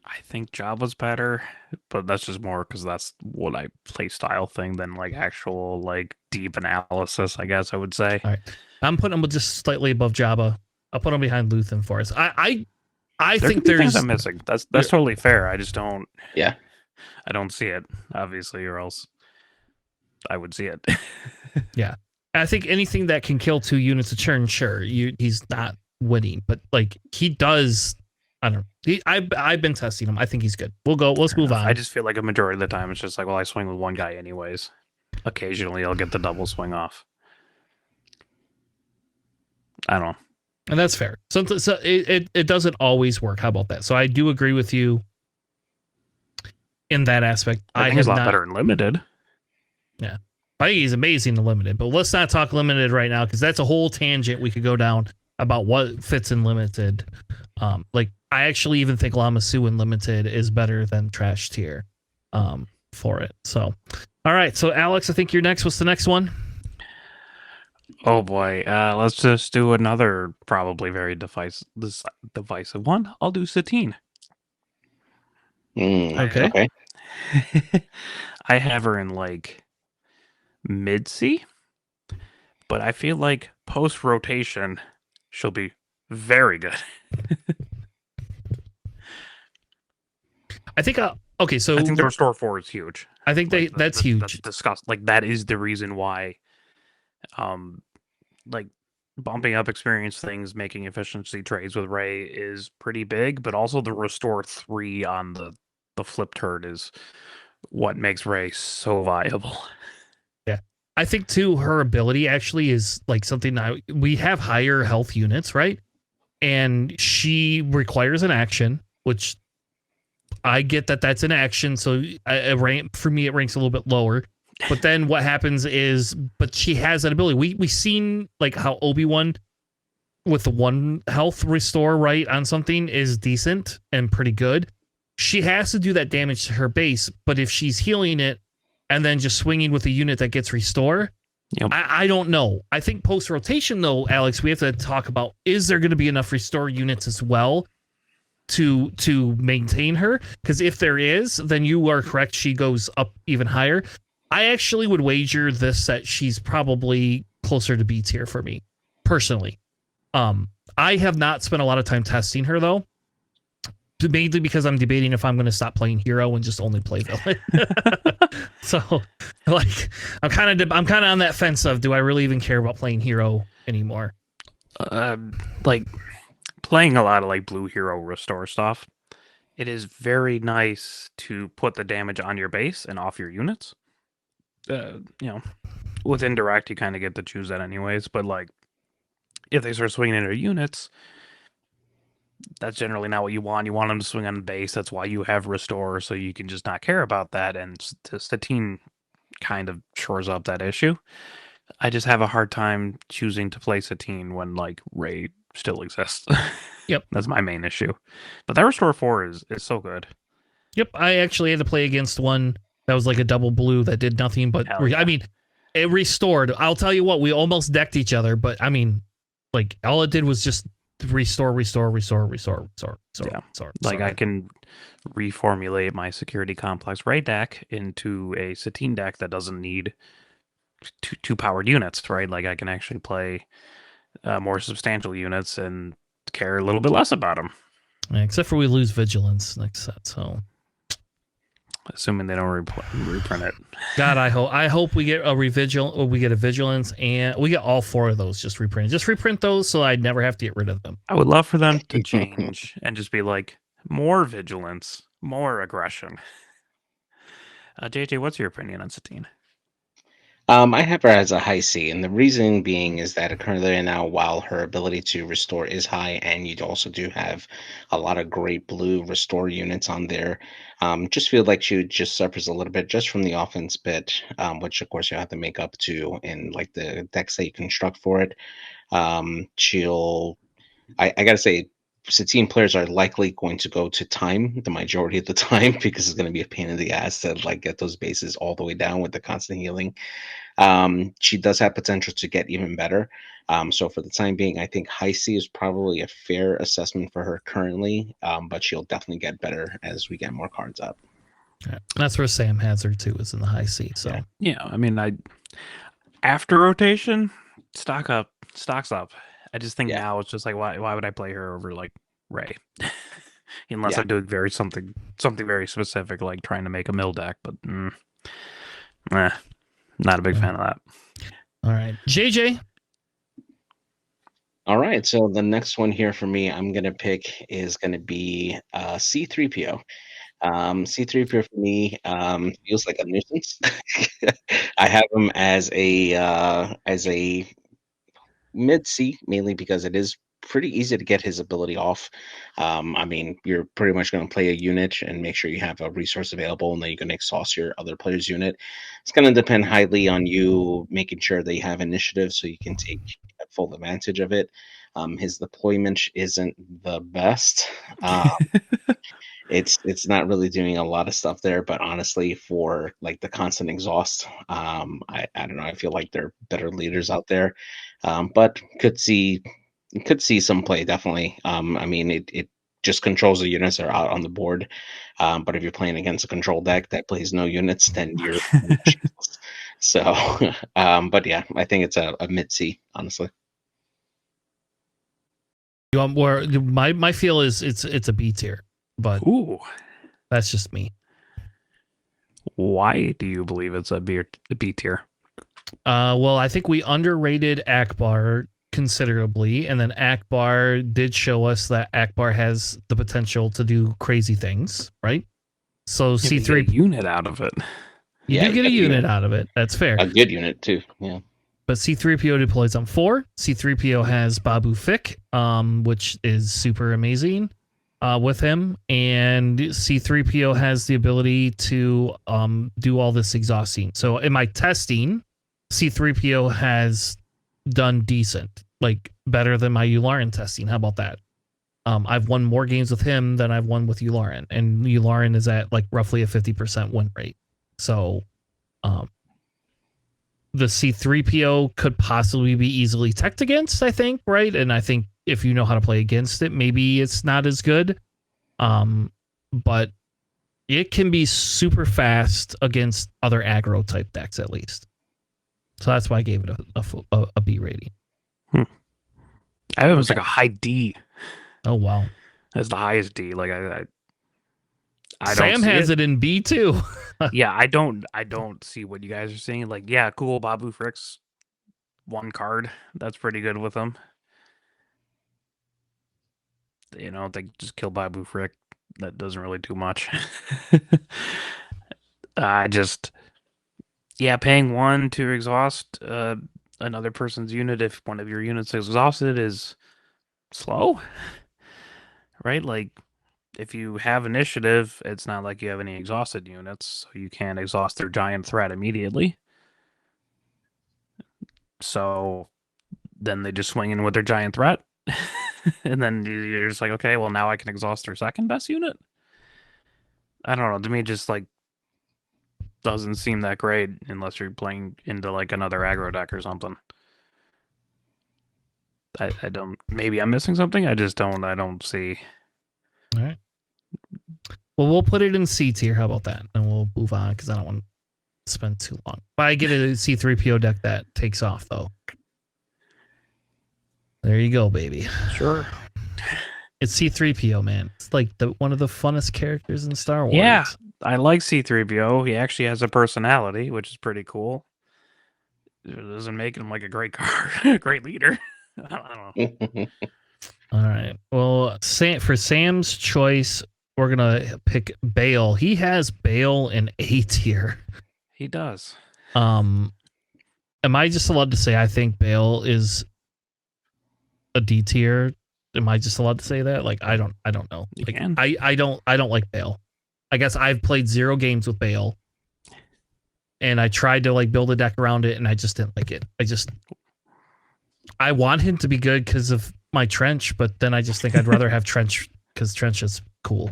I think Jabba's better, but that's just more because that's what I play style thing than like actual like deep analysis, I guess I would say. All right. I'm putting him just slightly above Jabba. I'll put him behind Luthen for us. I think there's things there's I'm missing. That's totally fair. I just don't. Yeah. I don't see it, obviously, or else I would see it. Yeah. I think anything that can kill 2 units a turn, sure, he's not winning, but like he does. I don't know. I've been testing him. I think he's good. Let's move on. I just feel like a majority of the time it's just like, well, I swing with one guy anyways. Occasionally I'll get the double swing off. I don't know. And that's fair. So it doesn't always work. How about that? So I do agree with you in that aspect. I think he's a lot better in limited. Yeah. I think he's amazing in limited, but let's not talk limited right now because that's a whole tangent we could go down about what fits in limited. Like I actually even think Lama Su in limited is better than trash tier for it. So all right. So Alex, I think you're next. What's the next one? Oh boy. Let's just do another probably very divisive one. I'll do Satine. Okay. I have her in like mid C, but I feel like post rotation she'll be very good. I think okay, so I think the restore 4 is huge. I think that's huge. That's discussed. Like that is the reason why like bumping up experience things, making efficiency trades with Ray is pretty big, but also the restore 3 on the flip turd is what makes Ray so viable. Yeah. I think too her ability actually is like something we have higher health units, right? And she requires an action, which I get that that's an action, so for me it ranks a little bit lower. But then what happens is, but she has that ability. We seen like how Obi-Wan with the 1 health restore right on something is decent and pretty good. She has to do that damage to her base, but if she's healing it and then just swinging with a unit that gets restore, yep. I don't know. I think post rotation though, Alex, we have to talk about, is there going to be enough restore units as well to maintain her? Because if there is, then you are correct. She goes up even higher. I actually would wager this that she's probably closer to B tier for me personally. I have not spent a lot of time testing her though, mainly because I'm debating if I'm going to stop playing hero and just only play villain. So like I'm kind of on that fence of, do I really even care about playing hero anymore? Like playing a lot of like blue hero restore stuff, it is very nice to put the damage on your base and off your units. With indirect you kind of get to choose that anyways, but like if they start swinging into units, that's generally not what you want. You want them to swing on the base. That's why you have restore, so you can just not care about that, and Satine kind of shores up that issue. I just have a hard time choosing to play Satine when like Ray still exists. Yep. That's my main issue. But that restore 4 is so good. Yep, I actually had to play against one that was like a double blue that did nothing but yeah. I mean, it restored. I'll tell you what, we almost decked each other, but I mean, like all it did was just restore. Yeah. Like I can reformulate my security complex Ray deck into a Satine deck that doesn't need two powered units, right? Like I can actually play more substantial units and care a little bit less about them. Yeah, except for we lose vigilance next set, so assuming they don't reprint it. God, I hope we get a vigilance, and we get all 4 of those just reprinted. Just reprint those so I never have to get rid of them. I would love for them to change and just be like more vigilance, more aggression. JJ, what's your opinion on Satine? I have her as a high C, and the reason being is that currently now, while her ability to restore is high, and you also do have a lot of great blue restore units on there, just feel like she just suffers a little bit just from the offense bit, which of course you have to make up to in like the decks that you construct for it. She'll, I gotta say, Satine players are likely going to go to time the majority of the time because it's going to be a pain in the ass to like get those bases all the way down with the constant healing. She does have potential to get even better. So for the time being, I think high C is probably a fair assessment for her currently, but she'll definitely get better as we get more cards up. Yeah. That's where Sam has her too, is in the high C. So Yeah, I mean, after rotation, stocks up. I just think Yeah. now it's just like why would I play her over like Ray? Unless Yeah. I'm doing something very specific, like trying to make a mill deck, but not a big fan of that. all right, JJ. All right, so the next one here for me, I'm gonna pick is gonna be C3PO. C3PO for me feels like a nuisance. I have him as a mid C, mainly because it is pretty easy to get his ability off. I mean, you're pretty much going to play a unit and make sure you have a resource available, and then you're going to exhaust your other player's unit. It's going to depend highly on you making sure that you have initiative so you can take full advantage of it. His deployment isn't the best. It's not really doing a lot of stuff there, but honestly, for like the constant exhaust, I don't know. I feel like there are better leaders out there, but could see some play definitely. I mean, it just controls the units that are out on the board. But if you're playing against a control deck that plays no units, then you're pretty much useless. So, but yeah, I think it's a mid C, honestly. You want more? My feel is it's a B tier, but Ooh, that's just me. why do you believe it's a B tier? Well, I think we underrated Akbar considerably, and then Akbar did show us that Akbar has the potential to do crazy things, right? So Yeah, C3 you get a unit out of it. you Yeah, do get a unit out of it. That's fair. a good unit too. Yeah. But C3PO deploys on 4. C3PO has Babu Fick, which is super amazing with him. And C3PO has the ability to do all this exhausting. So in my testing, C3PO has done decent, like better than my Yularen testing. How about that? I've won more games with him than I've won with Yularen. And Yularen is at like roughly a 50% win rate. So the C3PO could possibly be easily teched against, I think, right? And I think if you know how to play against it, maybe it's not as good. But it can be super fast against other aggro type decks, at least. So that's why I gave it a B rating. I have it was like a high D. Oh, wow. That's the highest D. Like I Sam has it in B too. Yeah, I don't see what you guys are saying. Like, yeah, cool, Babu Frick's one card. That's pretty good with him. You know, they just kill Babu Frick. That doesn't really do much. Paying 1 to exhaust another person's unit if one of your units is exhausted is slow. Right? Like, if you have initiative, it's not like you have any exhausted units, so you can't exhaust their giant threat immediately. So then they just swing in with their giant threat. And then you're just like, okay, well, now I can exhaust their second best unit. I don't know. To me, it just like doesn't seem that great unless you're playing into like another aggro deck or something. I don't. Maybe I'm missing something. I don't see. All right. Well, we'll put it in C tier. How about that? And we'll move on because I don't want to spend too long. But I get a C3PO deck that takes off, though. There you go, baby. Sure. It's C3PO, man. It's like one of the funnest characters in Star Wars. Yeah, I like C3PO. He actually has a personality, which is pretty cool. It doesn't make him like a great card, great leader. I don't know. All right. Well, for Sam's choice, we're gonna pick Bale. He has Bale in A tier. He does. am I just allowed to say I think Bale is a D tier? Am I just allowed to say that? Like, I don't know. You Like, can. I don't like Bale. I guess I've played 0 games with Bale, and I tried to like build a deck around it, and I just didn't like it. I want him to be good because of my Trench, but then I just think I'd rather have Trench because Trench is cool.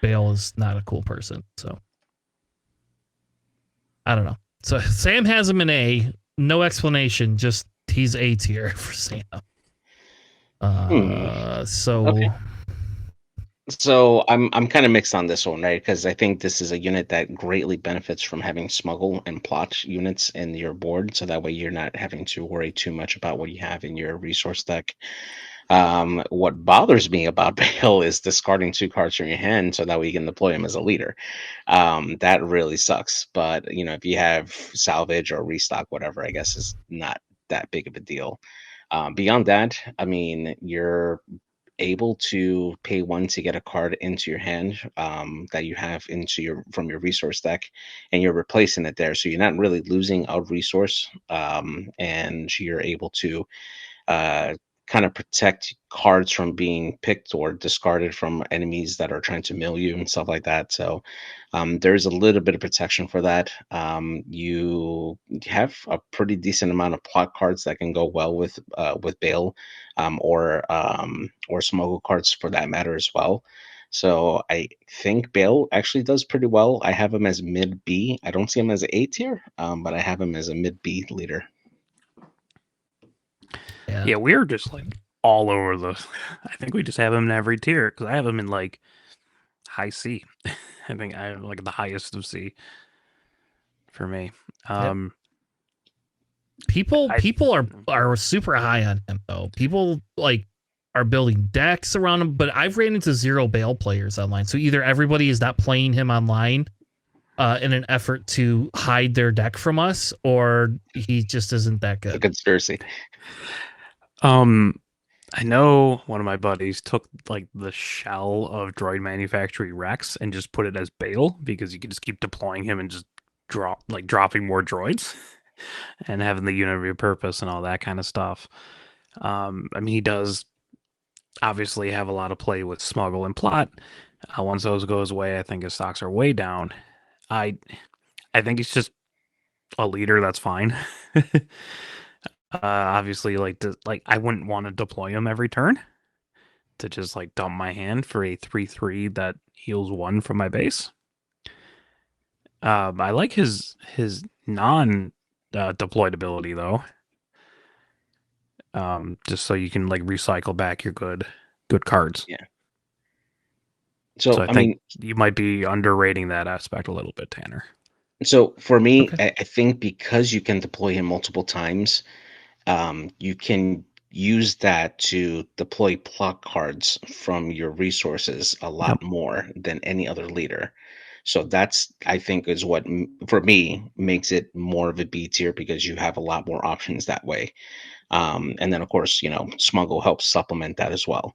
Bale is not a cool person, so I don't know. So Sam has him in A, no explanation, just he's A tier for Sam. So Okay. So I'm kind of mixed on this one, right? Because I think this is a unit that greatly benefits from having smuggle and plot units in your board, so that way you're not having to worry too much about what you have in your resource deck. What bothers me about Bale is discarding 2 cards from your hand so that way you can deploy him as a leader. That really sucks. But if you have salvage or restock, whatever, I guess is not that big of a deal. Beyond that, I mean, you're able to pay 1 to get a card into your hand that you have from your resource deck, and you're replacing it there, so you're not really losing a resource, and you're able to uh, kind of protect cards from being picked or discarded from enemies that are trying to mill you and stuff like that. So there's a little bit of protection for that. You have a pretty decent amount of plot cards that can go well with Bale, or smuggle cards for that matter as well. So I think Bale actually does pretty well. I have him as mid B. I don't see him as an A tier, but I have him as a mid B leader. Yeah, we're just like all over the. I think we just have him in every tier because I have him in like high C. I think I like the highest of C for me. People I- are super high on him though. People like are building decks around him, but I've ran into 0 Bale players online. So either everybody is not playing him online in an effort to hide their deck from us, or he just isn't that A good. conspiracy. I know one of my buddies took like the shell of Droid Manufactory Rex and just put it as Bale because you could just keep deploying him and just dropping more droids and having the unit repurpose and all that kind of stuff. I mean, he does obviously have a lot of play with smuggle and plot. Once those goes away, I think his stocks are way down. I I think he's just a leader. That's fine. Obviously, like I wouldn't want to deploy him every turn to just like dump my hand for a 3/3 that heals 1 from my base. I like his non deployed ability though. Just so you can like recycle back your good cards. Yeah. So So I I think mean, you might be underrating that aspect a little bit, Tanner. so for me, Okay. I think because you can deploy him multiple times, you can use that to deploy plot cards from your resources a Yep. lot more than any other leader. So that's, I think, is what for me makes it more of a B tier, because you have a lot more options that way. And then, of course, smuggle helps supplement that as well.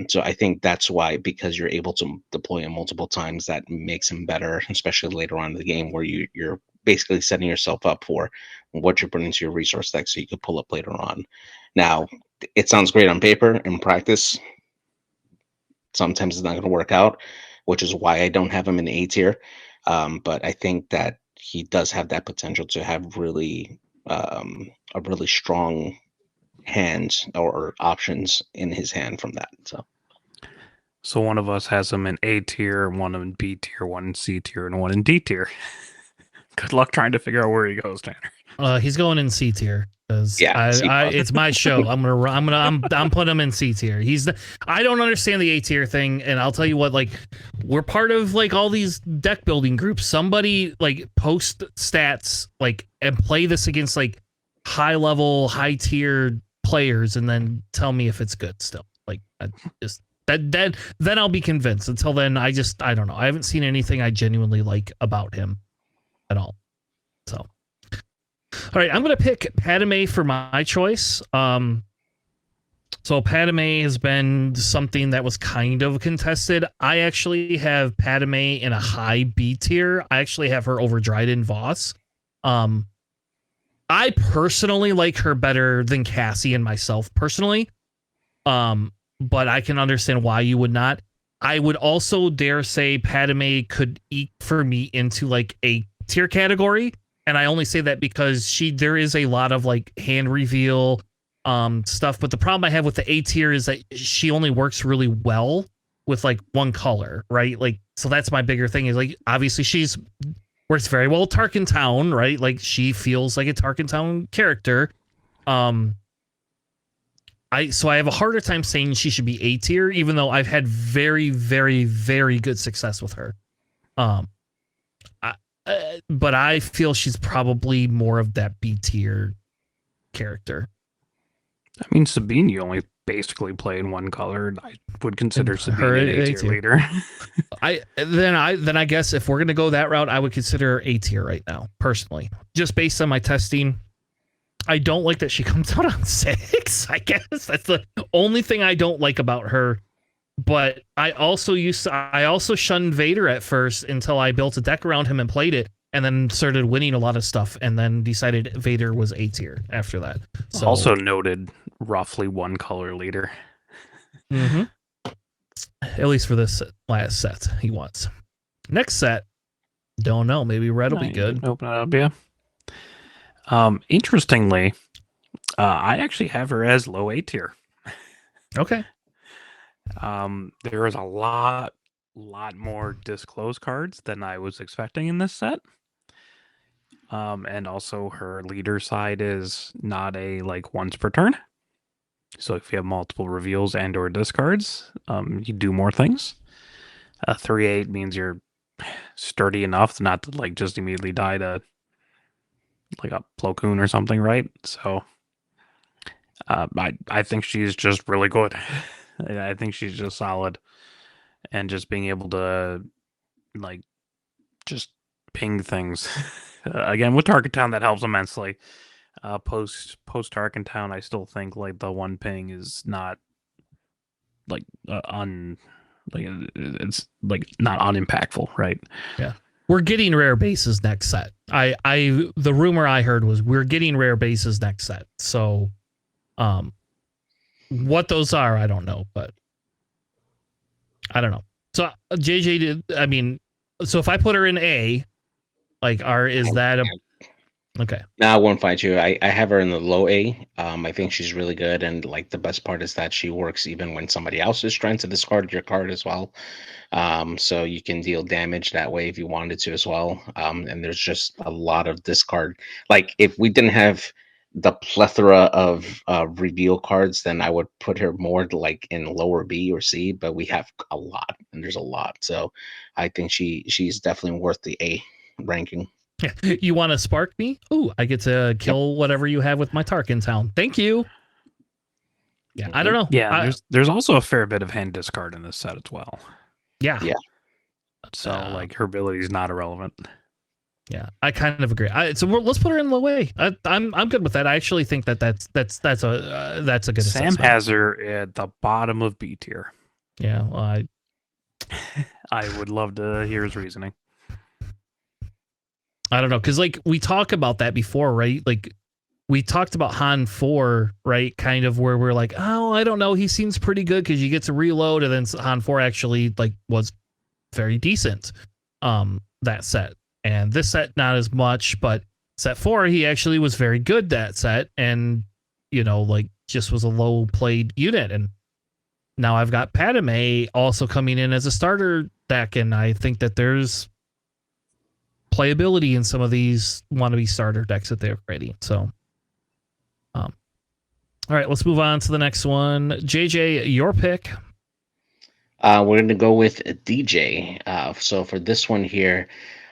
So I think that's why, because you're able to deploy him multiple times, that makes him better, especially later on in the game where you're basically setting yourself up for what you're putting into your resource deck so you could pull up later on. Now, it sounds great on paper. In practice, sometimes it's not going to work out, which is why I don't have him in A tier. But I think that he does have that potential to have a really strong hands or options in his hand from that. So one of us has him in A tier, one in B tier, one in C tier, and one in D tier. Good luck trying to figure out where he goes, Tanner. He's going in C tier because Yeah, C plus. it's my show. I'm putting him in C tier. I don't understand the A tier thing, and I'll tell you what. Like, we're part of like all these deck building groups. Somebody like post stats like and play this against like high level, high tier players, and then tell me if it's good still. Like, I just then I'll be convinced. Until then, I don't know. I haven't seen anything I genuinely like about him at all. So, all right, I'm gonna pick Padme for my choice. So Padme has been something that was kind of contested. I actually have Padme in a high B tier. I actually have her over Dryden Voss. I personally like her better than Cassie and myself personally. But I can understand why you would not. I would also dare say Padme could eke for me into like a tier category. And I only say that because there is a lot of like hand reveal stuff. But the problem I have with the A tier is that she only works really well with like one color, right? Like, so that's my bigger thing is like, obviously she's works very well at Tarkin Town, right? Like she feels like a Tarkin Town character. So I have a harder time saying she should be A tier, even though I've had very, very, very good success with her. But I feel she's probably more of that B tier character. I mean, Sabine, you only basically play in one color. I would consider And Sabine her an A A tier tier. leader. Then I guess if we're gonna go that route, I would consider her A tier right now, personally, just based on my testing. I don't like that she comes out on 6. I guess that's the only thing I don't like about her. But I also shunned Vader at first until I built a deck around him and played it, and then started winning a lot of stuff, and then decided Vader was A tier after that. So Also noted roughly one color leader. At least for this last set, he wants. Next set, don't know. Maybe red will be good. Open it up, yeah. Interestingly, I actually have her as low A tier. Okay. There is a lot more disclosed cards than I was expecting in this set. And also her leader side is not a like once per turn. So if you have multiple reveals and or discards, you do more things. 3/8 means you're sturdy enough not to like just immediately die to like a Plo Koon or something, right? So I think she's just really good. I think she's just solid, and just being able to like just ping things again with Target Town, that helps immensely. Post Tarkin Town, I still think like the one ping is not like it's like not unimpactful, right? Yeah. We're getting rare bases next set. The rumor I heard was we're getting rare bases next set. So what those are, I don't know, but I don't know. So JJ did, I mean, so if I put her in A, like is that a okay? No, I won't fight you. I have her in the low A. I think she's really good, and like the best part is that she works even when somebody else is trying to discard your card as well. So you can deal damage that way if you wanted to as well. And there's just a lot of discard. Like if we didn't have the plethora of reveal cards, then I would put her more like in lower B or C. But we have a lot, and there's a lot. So I think she's definitely worth the A ranking. You want to spark me? Ooh, I get to kill whatever you have with my Tarkin Town. Thank you. Yeah, I don't know. Yeah, there's also a fair bit of hand discard in this set as well. Yeah. So like her ability is not irrelevant. Yeah, I kind of agree. So let's put her in low A. I'm good with that. I actually think that's a good Sam assessment. has her at the bottom of B tier. Yeah, well, I would love to hear his reasoning. I don't know, because like we talked about that before, right? Like we talked about Han 4, right? Kind of where we're like, oh, I don't know, he seems pretty good because you get to reload, and then Han 4 actually like was very decent. That set, and this set not as much, but set 4 he actually was very good that set, and like just was a low played unit. And now I've got Padme also coming in as a starter deck, and I think that there's playability in some of these wannabe starter decks that they're creating. So, all right, let's move on to the next one. JJ, your pick. We're going to go with DJ. So for this one here,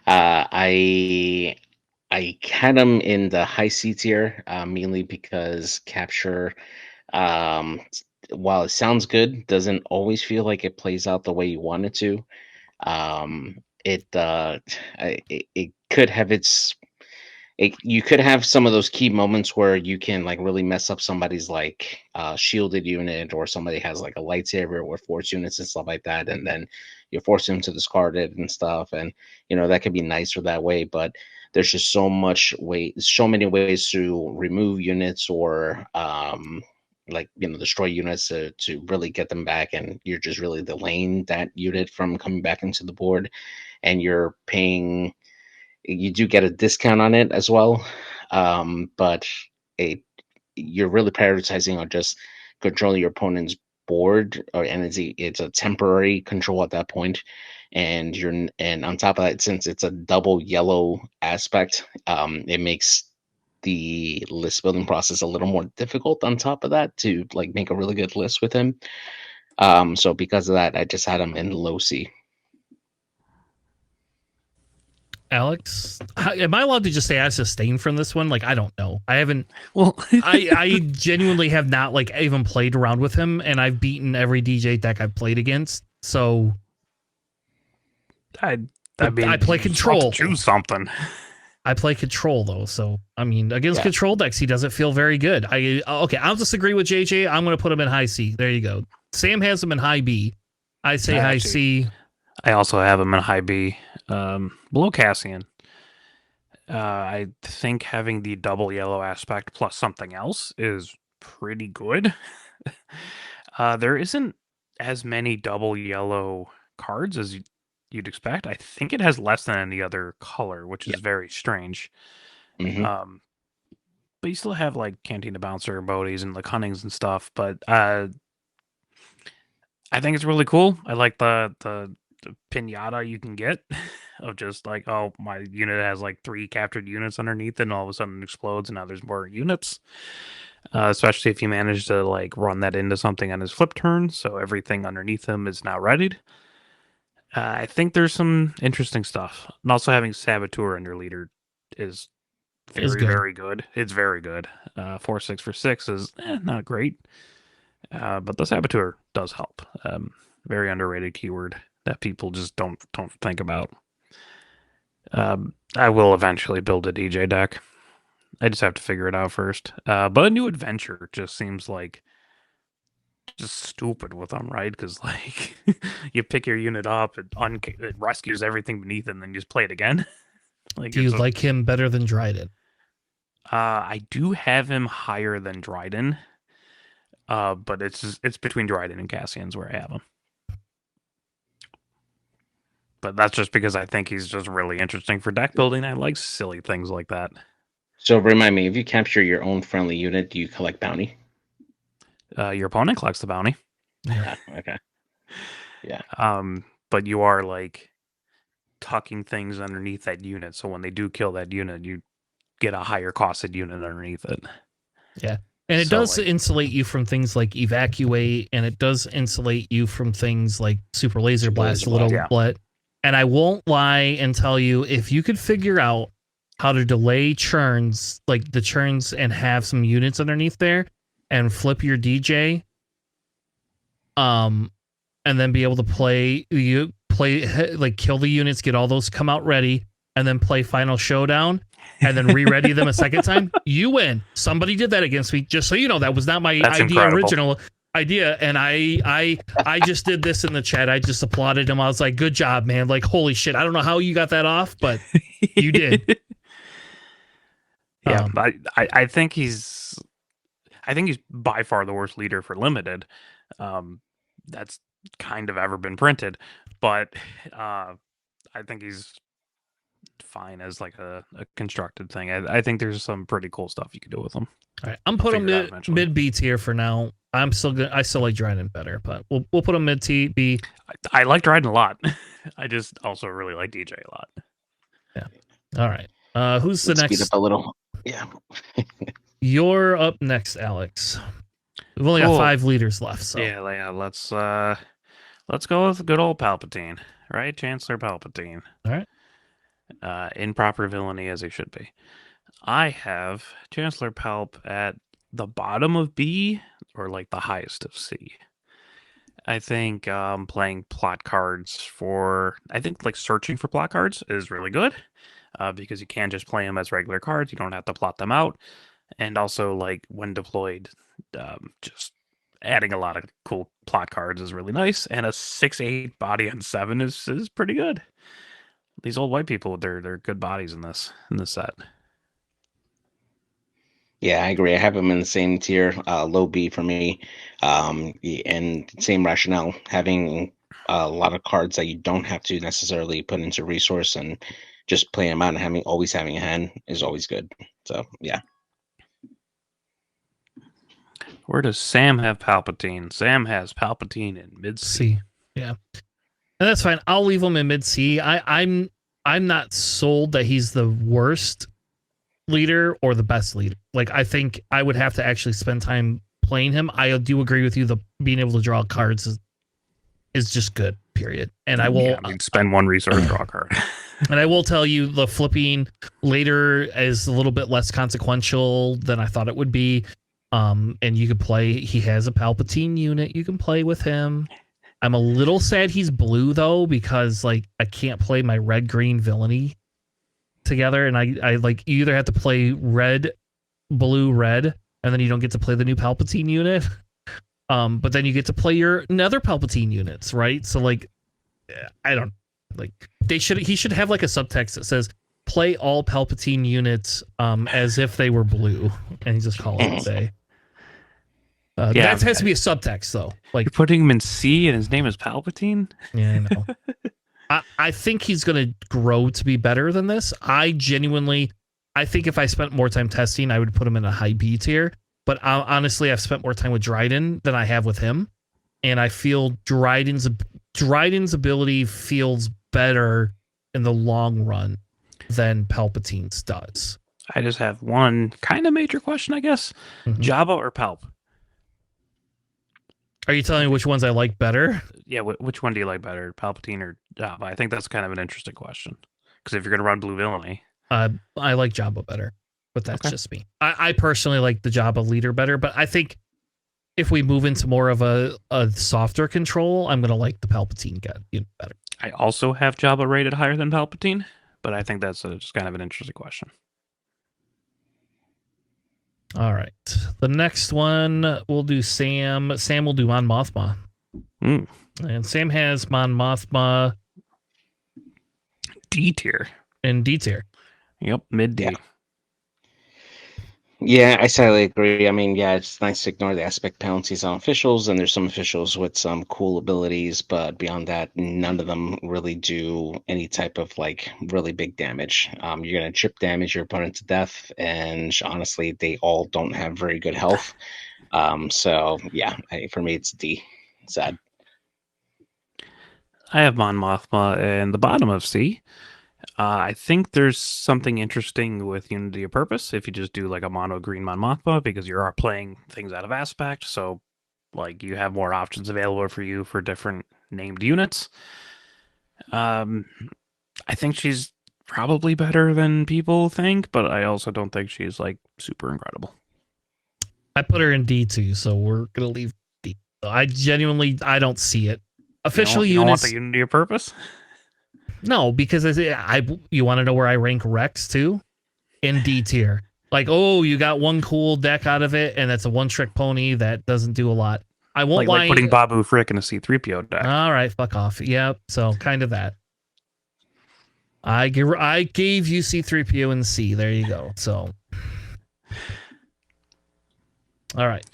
I had him in the high C tier, mainly because capture, while it sounds good, doesn't always feel like it plays out the way you want it to. It could have you could have some of those key moments where you can like really mess up somebody's like shielded unit, or somebody has like a lightsaber or force units and stuff like that, and then you're forcing them to discard it and stuff, and that could be nicer that way. But there's just so many ways to remove units or like destroy units to really get them back, and you're just really delaying that unit from coming back into the board, and you do get a discount on it as well, but you're really prioritizing on just controlling your opponent's board, and it's a temporary control at that point. And on top of that, since it's a double yellow aspect, it makes the list building process a little more difficult on top of that to like make a really good list with him. So because of that, I just had him in low C. Alex, am I allowed to just say I sustain from this one? Like, I don't know. I haven't. Well, I genuinely have not like even played around with him, and I've beaten every DJ deck I've played against. So I But mean, I play you just have to control. choose something. I play control though, so I mean, against Yeah. control decks, he doesn't feel very good. Okay, I'll disagree with JJ. I'm going to put him in high C. There you go. Sam has him in high B. I say high C. I also have him in high B, below Cassian. I think having the double yellow aspect plus something else is pretty good. There isn't as many double yellow cards as you'd expect. I think it has less than any other color, which is very strange. Mhm. But you still have like Cantina Bouncer, Bodies, and like Huntings and stuff. But I think it's really cool. I like the pinata you can get of just like, oh, my unit has like 3 captured units underneath it, and all of a sudden it explodes, and now there's more units. Especially if you manage to like run that into something on his flip turn, so everything underneath him is now readied. I think there's some interesting stuff. And also having Saboteur under leader is very good. It's very good. 4/6 for 6 is not great. But the Saboteur does help. Very underrated keyword that people just don't think about. I will eventually build a DJ deck. I just have to figure it out first. But a new adventure just seems like just stupid with them, right? Because like you pick your unit up, it rescues everything beneath it, and then you just play it again. Like, Do you like him better than Dryden? I do have him higher than Dryden. But it's between Dryden and Cassian's where I have him. But that's just because I think he's just really interesting for deck building. I like silly things like that. So remind me, if you capture your own friendly unit, do you collect bounty? Your opponent collects the bounty. Okay. Yeah. But you are like tucking things underneath that unit, so when they do kill that unit, you get a higher costed unit underneath it. Yeah. And it So, does like, insulate you from things like evacuate, and it does insulate you from things like super laser blast a little bit. And I won't lie and tell you, if you could figure out how to delay churns, like the churns, and have some units underneath there and flip your DJ, and then be able to kill the units, get all those come out ready, and then play Final Showdown, and then re-ready them a second time, you win. Somebody did that against me. Just so you know, that was not my original idea, and I just did this in the chat. I just applauded him. I was like, good job, man. Like, holy shit. I don't know how you got that off, but you did. Yeah, I think he's by far the worst leader for limited. That's kind of ever been printed, but I think he's fine as like a constructed thing. I think there's some pretty cool stuff you could do with him. All right, I'm putting mid B tier for now. I still like Dryden better, but we'll put him mid T B. I like Dryden a lot. I just also really like DJ a lot. Yeah. All right. Who's the next? Speed up a little. Yeah. You're up next, Alex. We've only got 5 leaders left. So yeah, let's go with good old Palpatine, right? Chancellor Palpatine. All right. In proper villainy as he should be. I have Chancellor Palp at the bottom of B or like the highest of C. I think playing plot cards I think like searching for plot cards is really good because you can just play them as regular cards. You don't have to plot them out. And also, like, when deployed, just adding a lot of cool plot cards is really nice. And a 6/8 body on 7 is pretty good. These old white people, they're good bodies in this set. Yeah, I agree. I have them in the same tier, low B for me, and same rationale. Having a lot of cards that you don't have to necessarily put into resource and just play them out and always having a hand is always good. So yeah. Where does Sam have Palpatine? Sam has Palpatine in mid C. C. Yeah. And that's fine. I'll leave him in mid C. I'm not sold that he's the worst leader or the best leader. Like, I think I would have to actually spend time playing him. I do agree with you. The being able to draw cards is just good. Period. And I will spend one resource, draw a card. And I will tell you, the flipping later is a little bit less consequential than I thought it would be. And you could play. He has a Palpatine unit. You can play with him. I'm a little sad he's blue though, because like I can't play my red green villainy together, and I like you either have to play red, blue, red, and then you don't get to play the new Palpatine unit. But then you get to play your nether Palpatine units, right? So like, I don't like he should have like a subtext that says play all Palpatine units as if they were blue, and he just calls it a day. That has to be a subtext though. Like, you're putting him in C and his name is Palpatine? Yeah, I know. I think he's going to grow to be better than this. I think if I spent more time testing, I would put him in a high B tier. But honestly, I've spent more time with Dryden than I have with him. And I feel Dryden's ability feels better in the long run than Palpatine's does. I just have one kind of major question, I guess. Mm-hmm. Jabba or Palp? Are you telling me which ones I like better? Yeah, which one do you like better, Palpatine or Jabba? I think that's kind of an interesting question. Because if you're going to run blue villainy... I like Jabba better, but that's just me. I personally like the Jabba leader better, but I think if we move into more of a softer control, I'm going to like the Palpatine unit better. I also have Jabba rated higher than Palpatine, but I think that's just kind of an interesting question. All right. The next one, we'll do Sam. Sam will do Mon Mothma. And Sam has Mon Mothma D tier. In D tier. Yep, mid D. Yeah, I sadly agree. I mean, yeah, it's nice to ignore the aspect penalties on officials, and there's some officials with some cool abilities, but beyond that, none of them really do any type of like really big damage. You're gonna chip damage your opponent to death, and honestly, they all don't have very good health. So yeah, for me, it's D. Sad. I have Mon Mothma in the bottom of C. I think there's something interesting with Unity of Purpose if you just do like a mono green Mon Mothma, because you are playing things out of aspect, so like you have more options available for you for different named units. I think she's probably better than people think, but I also don't think she's like super incredible. I put her in D too, so we're gonna leave D. I don't see it. Official units. You don't want the Unity of Purpose? No, because you want to know where I rank Rex too? In D tier. Like, oh, you got one cool deck out of it, and that's a one-trick pony that doesn't do a lot. I won't lie. Like putting Babu Frick in a C-3PO deck. All right, fuck off. Yep, so kind of that. I gave you C-3PO in C. There you go. So, all right.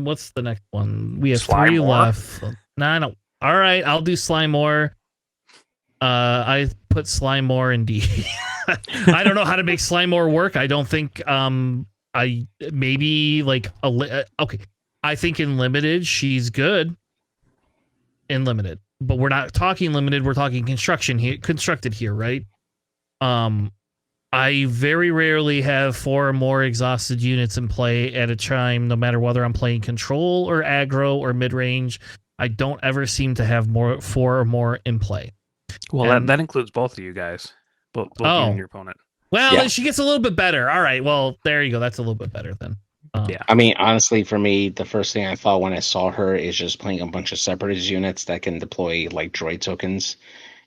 What's the next one? We have Slime 3 more? left. Nah, no. All right, I'll do Slime more. I put Slime more in D. I don't know how to make Slime more work. I don't think I maybe like okay. I think in limited she's good. In limited, but we're not talking limited. We're talking constructed here, right? I very rarely have 4 or more exhausted units in play at a time, no matter whether I'm playing control or aggro or mid range. I don't ever seem to have 4 or more in play. Well, that includes both of you guys, both you and your opponent. Well, then she gets a little bit better. All right, well, there you go. That's a little bit better then. Yeah. I mean, honestly, for me, the first thing I thought when I saw her is just playing a bunch of separatist units that can deploy like droid tokens,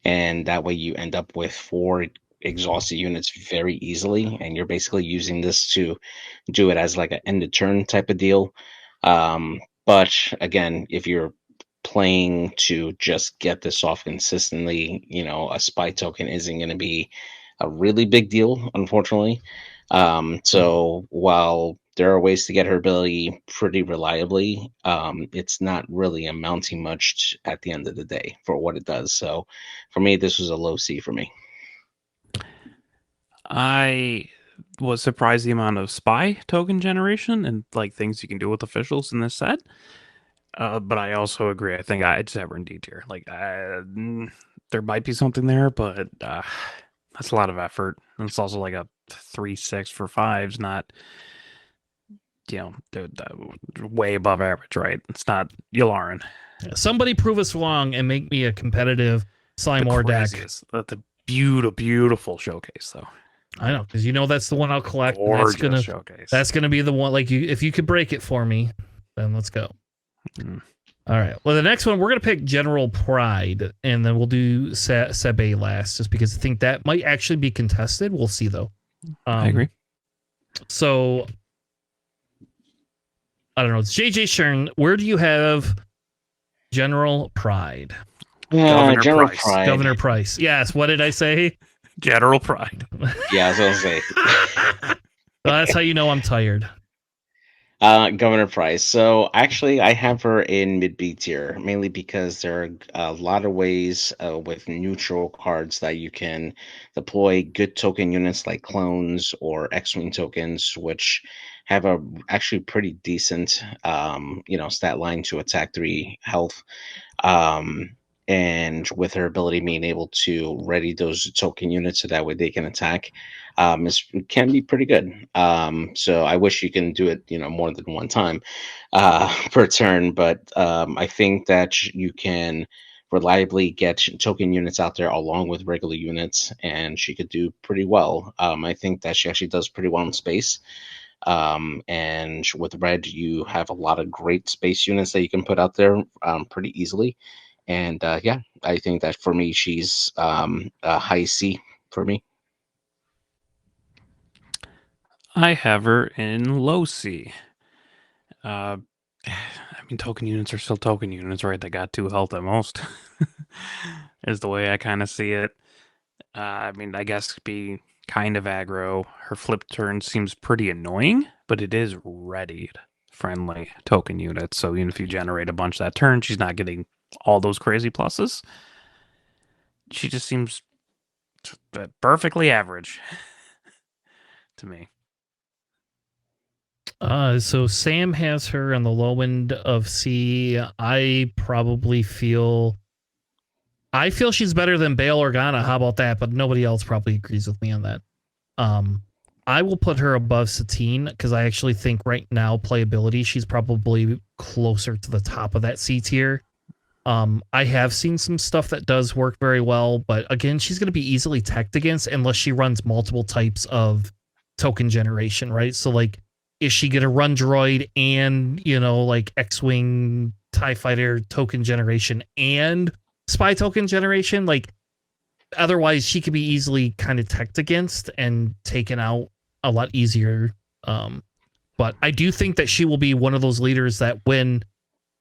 and that way you end up with 4 exhausted units very easily, and you're basically using this to do it as like an end of turn type of deal. But again, if you're playing to just get this off consistently, a spy token isn't going to be a really big deal, unfortunately. So while there are ways to get her ability pretty reliably, it's not really amounting much at the end of the day for what it does. So for me, this was a low C for me. I was surprised the amount of spy token generation and like things you can do with officials in this set. But I also agree. I think I just have her in D tier. Like, there might be something there, but that's a lot of effort. And it's also like a 3-6 for fives, not the way above average, right? It's not Yularen. Somebody prove us wrong and make me a competitive slime or deck. The beautiful showcase, though. I know, because that's the one I'll collect. Gorgeous showcase. That's gonna be the one. Like if you could break it for me, then let's go. All right. Well, the next one we're gonna pick General Pride, and then we'll do Sebe last, just because I think that might actually be contested. We'll see though. I agree. So I don't know. It's JJ Shern. Where do you have General Pride? General Price. Pride. Governor Price. Yes. What did I say? General Pride. Yeah, I was gonna say. Well, that's how you know I'm tired. Governor Price. So actually, I have her in mid B tier, mainly because there are a lot of ways with neutral cards that you can deploy good token units like clones or X-wing tokens, which have a actually pretty decent, stat line to attack 3 health. And with her ability being able to ready those token units so that way they can attack, it can be pretty good. So I wish you can do it, more than one time per turn. But I think that you can reliably get token units out there along with regular units, and she could do pretty well. I think that she actually does pretty well in space. And with red, you have a lot of great space units that you can put out there pretty easily. And I think that for me, she's a high C for me. I have her in low C. I mean, token units are still token units, right? They got 2 health at most, is the way I kind of see it. I mean, I guess be kind of aggro. Her flip turn seems pretty annoying, but it is readied friendly token units. So even if you generate a bunch that turn, she's not getting all those crazy pluses. She just seems perfectly average to me. So Sam has her on the low end of C. I feel she's better than Bail Organa. How about that? But nobody else probably agrees with me on that. I will put her above Satine because I actually think right now playability, she's probably closer to the top of that C tier. I have seen some stuff that does work very well, but again, she's going to be easily teched against unless she runs multiple types of token generation, right? So like, is she going to run droid and, like X-Wing TIE Fighter token generation and spy token generation? Like, otherwise she could be easily kind of teched against and taken out a lot easier. But I do think that she will be one of those leaders that when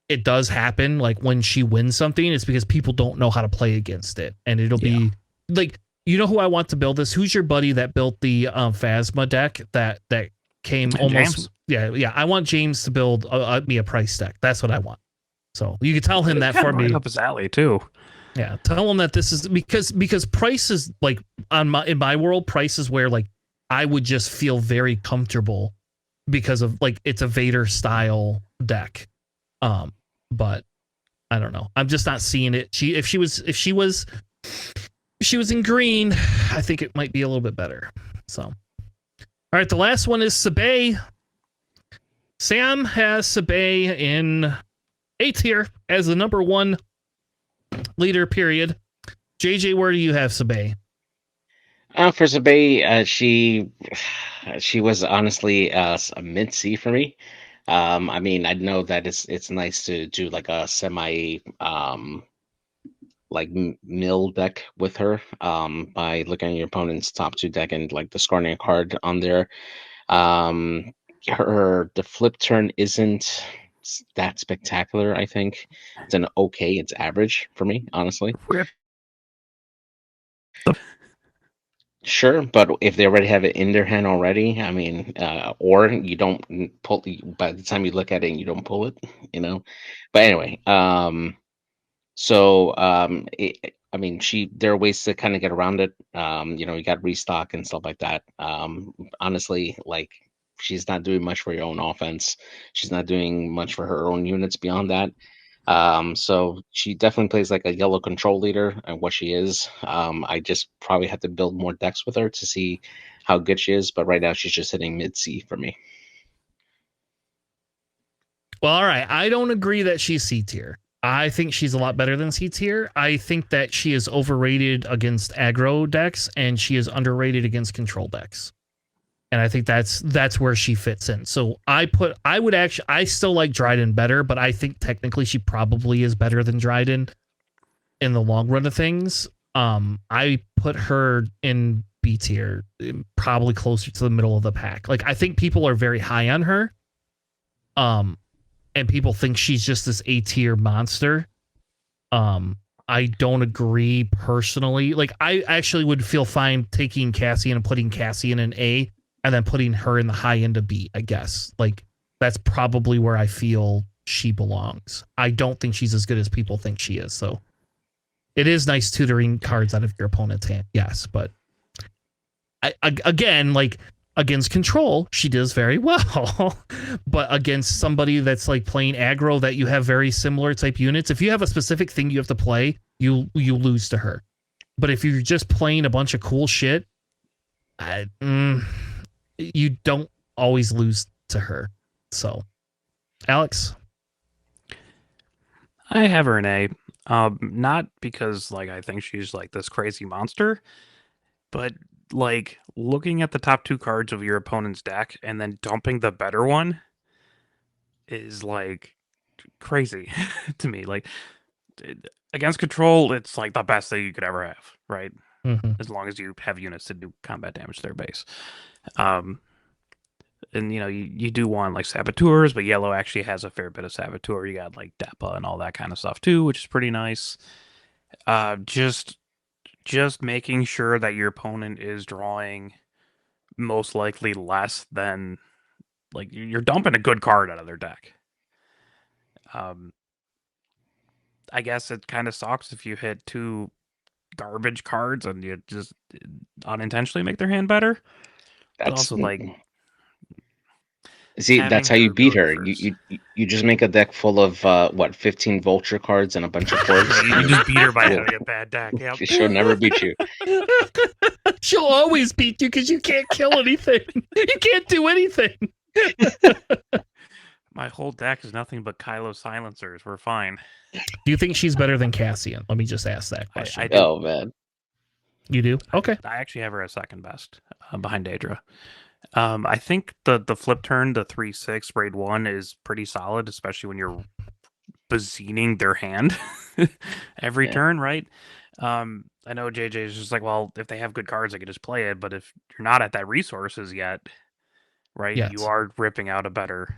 it does happen, like when she wins something, it's because people don't know how to play against it. And it'll be like, who I want to build this? Who's your buddy that built the Phasma deck that came almost? James. Yeah. I want James to build me a Price deck. That's what I want. So you can tell him that for me. Right up his alley too. Yeah, tell him that this is because Price is like in my world, Price is where like I would just feel very comfortable because of like it's a Vader style deck. But I don't know. I'm just not seeing it. If she was in green, I think it might be a little bit better. So, all right, the last one is Sabay. Sam has Sabay in A tier as the number 1 leader, period. JJ, where do you have Sabay? For Sabay, she was honestly a mid C for me. I mean, I know that it's nice to do like a semi like mill deck with her by looking at your opponent's top 2 deck and like discarding a card on there. The flip turn isn't that spectacular. I think it's an okay. It's average for me, honestly. Rip. Sure, but if they already have it in their hand already, I mean, or you don't pull. By the time you look at it, and you don't pull it, you know. But anyway, I mean, there are ways to kind of get around it. You got restock and stuff like that. Honestly, like she's not doing much for your own offense. She's not doing much for her own units beyond that. So she definitely plays like a yellow control leader and what she is. I just probably have to build more decks with her to see how good she is. But right now she's just hitting mid C for me. Well, all right. I don't agree that she's C tier. I think she's a lot better than C tier. I think that she is overrated against aggro decks and she is underrated against control decks. And I think that's where she fits in. So I still like Dryden better, but I think technically she probably is better than Dryden in the long run of things. I put her in B tier, probably closer to the middle of the pack. Like I think people are very high on her. And people think she's just this A tier monster. I don't agree personally. Like I actually would feel fine taking Cassian and putting Cassian in A and then putting her in the high end of B, I guess. Like that's probably where I feel she belongs. I don't think she's as good as people think she is. So it is nice tutoring cards out of your opponent's hand. Yes, but again, like against control, she does very well. But against somebody that's like playing aggro that you have very similar type units, if you have a specific thing you have to play, you lose to her. But if you're just playing a bunch of cool shit, you don't always lose to her. So, Alex? I have her in A. Not because like I think she's like this crazy monster, but like looking at the top two cards of your opponent's deck and then dumping the better one is like crazy to me. Like against control, it's like the best thing you could ever have, right? Mm-hmm. As long as you have units to do combat damage to their base. And you do want like saboteurs, but yellow actually has a fair bit of saboteur. You got like Depa and all that kind of stuff too, which is pretty nice. Just making sure that your opponent is drawing most likely less than like you're dumping a good card out of their deck. I guess it kind of sucks if you hit two garbage cards and you just unintentionally make their hand better. But That's also like see, that's having how you her beat go to her. first. You just make a deck full of 15 vulture cards and a bunch of cords. You just beat her by Cool. having a bad deck. Yep. She'll never beat you. She'll always beat you because you can't kill anything. You can't do anything. My whole deck is nothing but Kylo silencers. We're fine. Do you think she's better than Cassian? Let me just ask that question. I do. Oh man. You do? Okay. I actually have her as second best behind Daedra. I think the flip turn, the 3/6 raid 1 is pretty solid, especially when you're bazining their hand every turn, right? I know JJ is just like, well, if they have good cards, I can just play it. But if you're not at that resources yet, right, Yes. you are ripping out a better.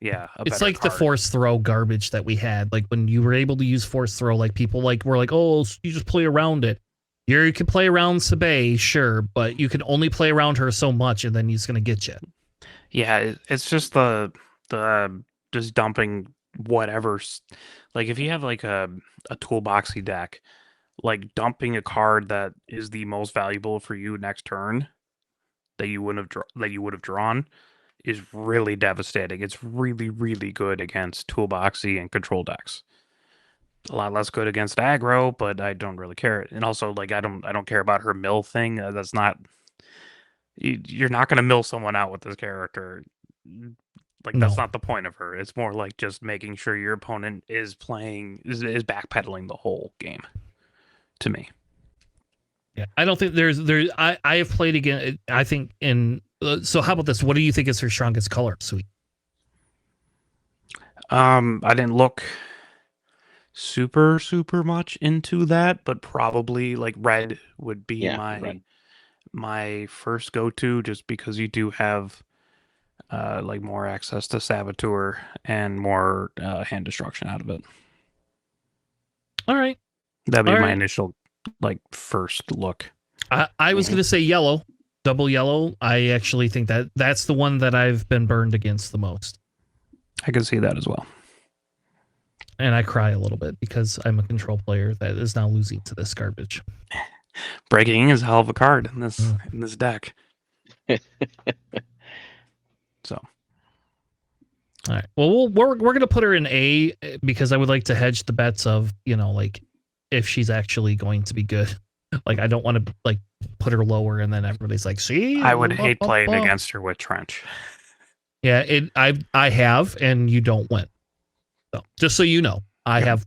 Yeah, it's like card. The force throw garbage that we had. Like when you were able to use force throw, like people like were like, oh, you just play around it. You can play around Sabe, sure, but you can only play around her so much, and then he's gonna get you. Yeah, it's just the just dumping whatever. Like if you have like a toolboxy deck, like dumping a card that is the most valuable for you next turn that you would have drawn is really devastating. It's really, really good against toolboxy and control decks. A lot less good against aggro, but I don't really care. And also, like I don't care about her mill thing. That's not. You're not going to mill someone out with this character. Like that's not the point of her. It's more like just making sure your opponent is backpedaling the whole game. To me. Yeah, I don't think there's. I have played again. I think in. So how about this? What do you think is her strongest color suite? I didn't look super much into that, but probably like red would be my first go-to, just because you do have like more access to Saboteur and more hand destruction out of it. All right. That'd be All my right. initial first look. I was going to say yellow, double yellow. I actually think that's the one that I've been burned against the most. I can see that as well. And I cry a little bit because I'm a control player that is now losing to this garbage. Breaking is a hell of a card in this deck. So, all right. Well, we're going to put her in A because I would like to hedge the bets of, like if she's actually going to be good. Like I don't want to like put her lower and then everybody's like, see, I would hate playing against her with Trench. Yeah, I have, and you don't win. So just so you know, I have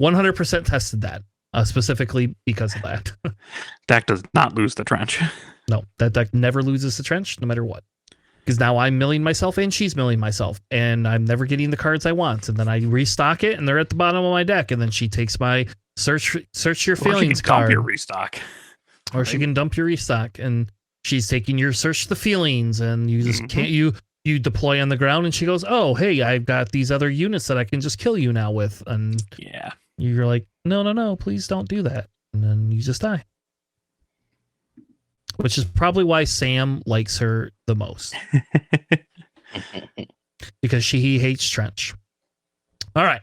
100% tested that specifically because of that. Deck does not lose the Trench. No, that deck never loses the Trench, no matter what. Because now I'm milling myself and she's milling myself, and I'm never getting the cards I want. And then I restock it, and they're at the bottom of my deck. And then she takes my search your feelings card. Dump your restock. Or she can dump your restock, and she's taking your search the feelings, and you just can't you deploy on the ground, and she goes, oh, hey, I've got these other units that I can just kill you now with. And you're like, no, please don't do that. And then you just die. Which is probably why Sam likes her the most. Because he hates Trench. All right.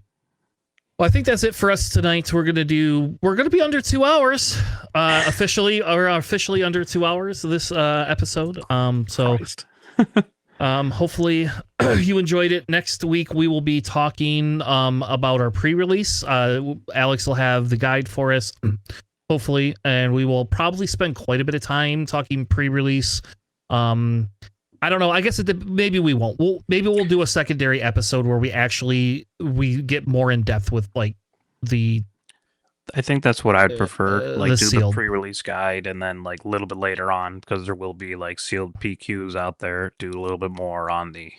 Well, I think that's it for us tonight. We're gonna be under 2 hours, officially under 2 hours this episode. So hopefully you enjoyed it. Next week we will be talking about our pre-release. Alex will have the guide for us, hopefully, and we will probably spend quite a bit of time talking pre-release. I don't know. I guess maybe we won't. Maybe we'll do a secondary episode where we get more in depth with like the. I think that's what I'd prefer. Like do sealed. the pre-release guide, and then like a little bit later on, because there will be like sealed PQs out there. Do a little bit more on the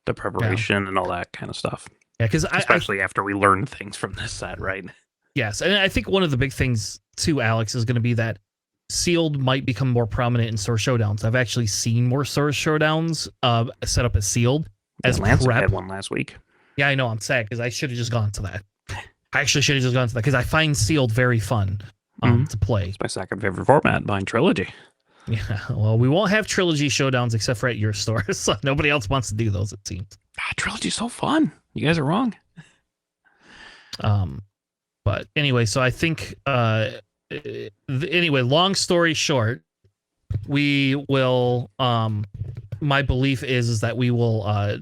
preparation and all that kind of stuff. Yeah, because especially after we learn things from this set, right? Yes, and I think one of the big things too, Alex, is going to be that sealed might become more prominent in Source Showdowns. I've actually seen more Source Showdowns set up as sealed as Lance prep. had one last week. Yeah, I know. I'm sad because I should have just gone to that. I actually should have just gone to that because I find sealed very fun to play. It's my second favorite format behind Trilogy. Yeah, well, we won't have Trilogy Showdowns except for at your store, so nobody else wants to do those, it seems. Trilogy's so fun. You guys are wrong. But anyway, so I think anyway, long story short, we will my belief is that we will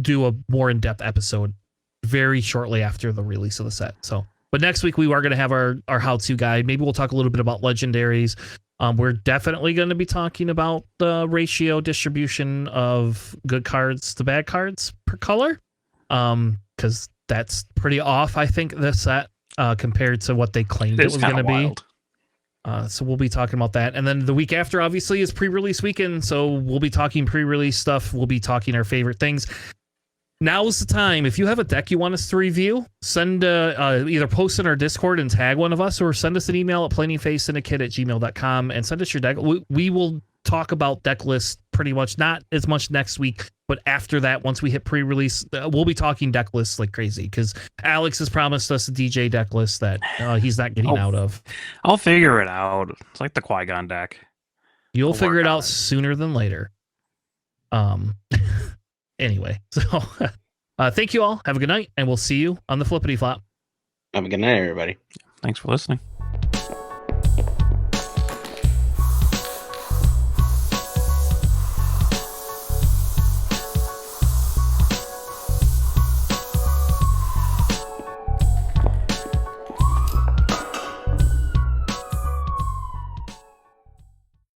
do a more in-depth episode very shortly after the release of the set. So, but next week we are going to have our how-to guide. Maybe we'll talk a little bit about legendaries. We're definitely going to be talking about the ratio distribution of good cards to bad cards per color, because that's pretty off, I think, this set compared to what they claimed it was going to be. So we'll be talking about that. And then the week after, obviously, is pre-release weekend. So we'll be talking pre-release stuff. We'll be talking our favorite things. Now's the time. If you have a deck you want us to review, send either post in our Discord and tag one of us, or send us an email at plainingfacesyndicate@gmail.com and send us your deck. We will talk about deck lists pretty much, not as much next week, but after that, once we hit pre-release, we'll be talking deck lists like crazy because Alex has promised us a DJ deck list that he's not getting out of. I'll figure it out. It's like the Qui-Gon deck. You'll figure it out sooner than later. Anyway, so thank you all. Have a good night, and we'll see you on the flippity flop. Have a good night, everybody. Thanks for listening.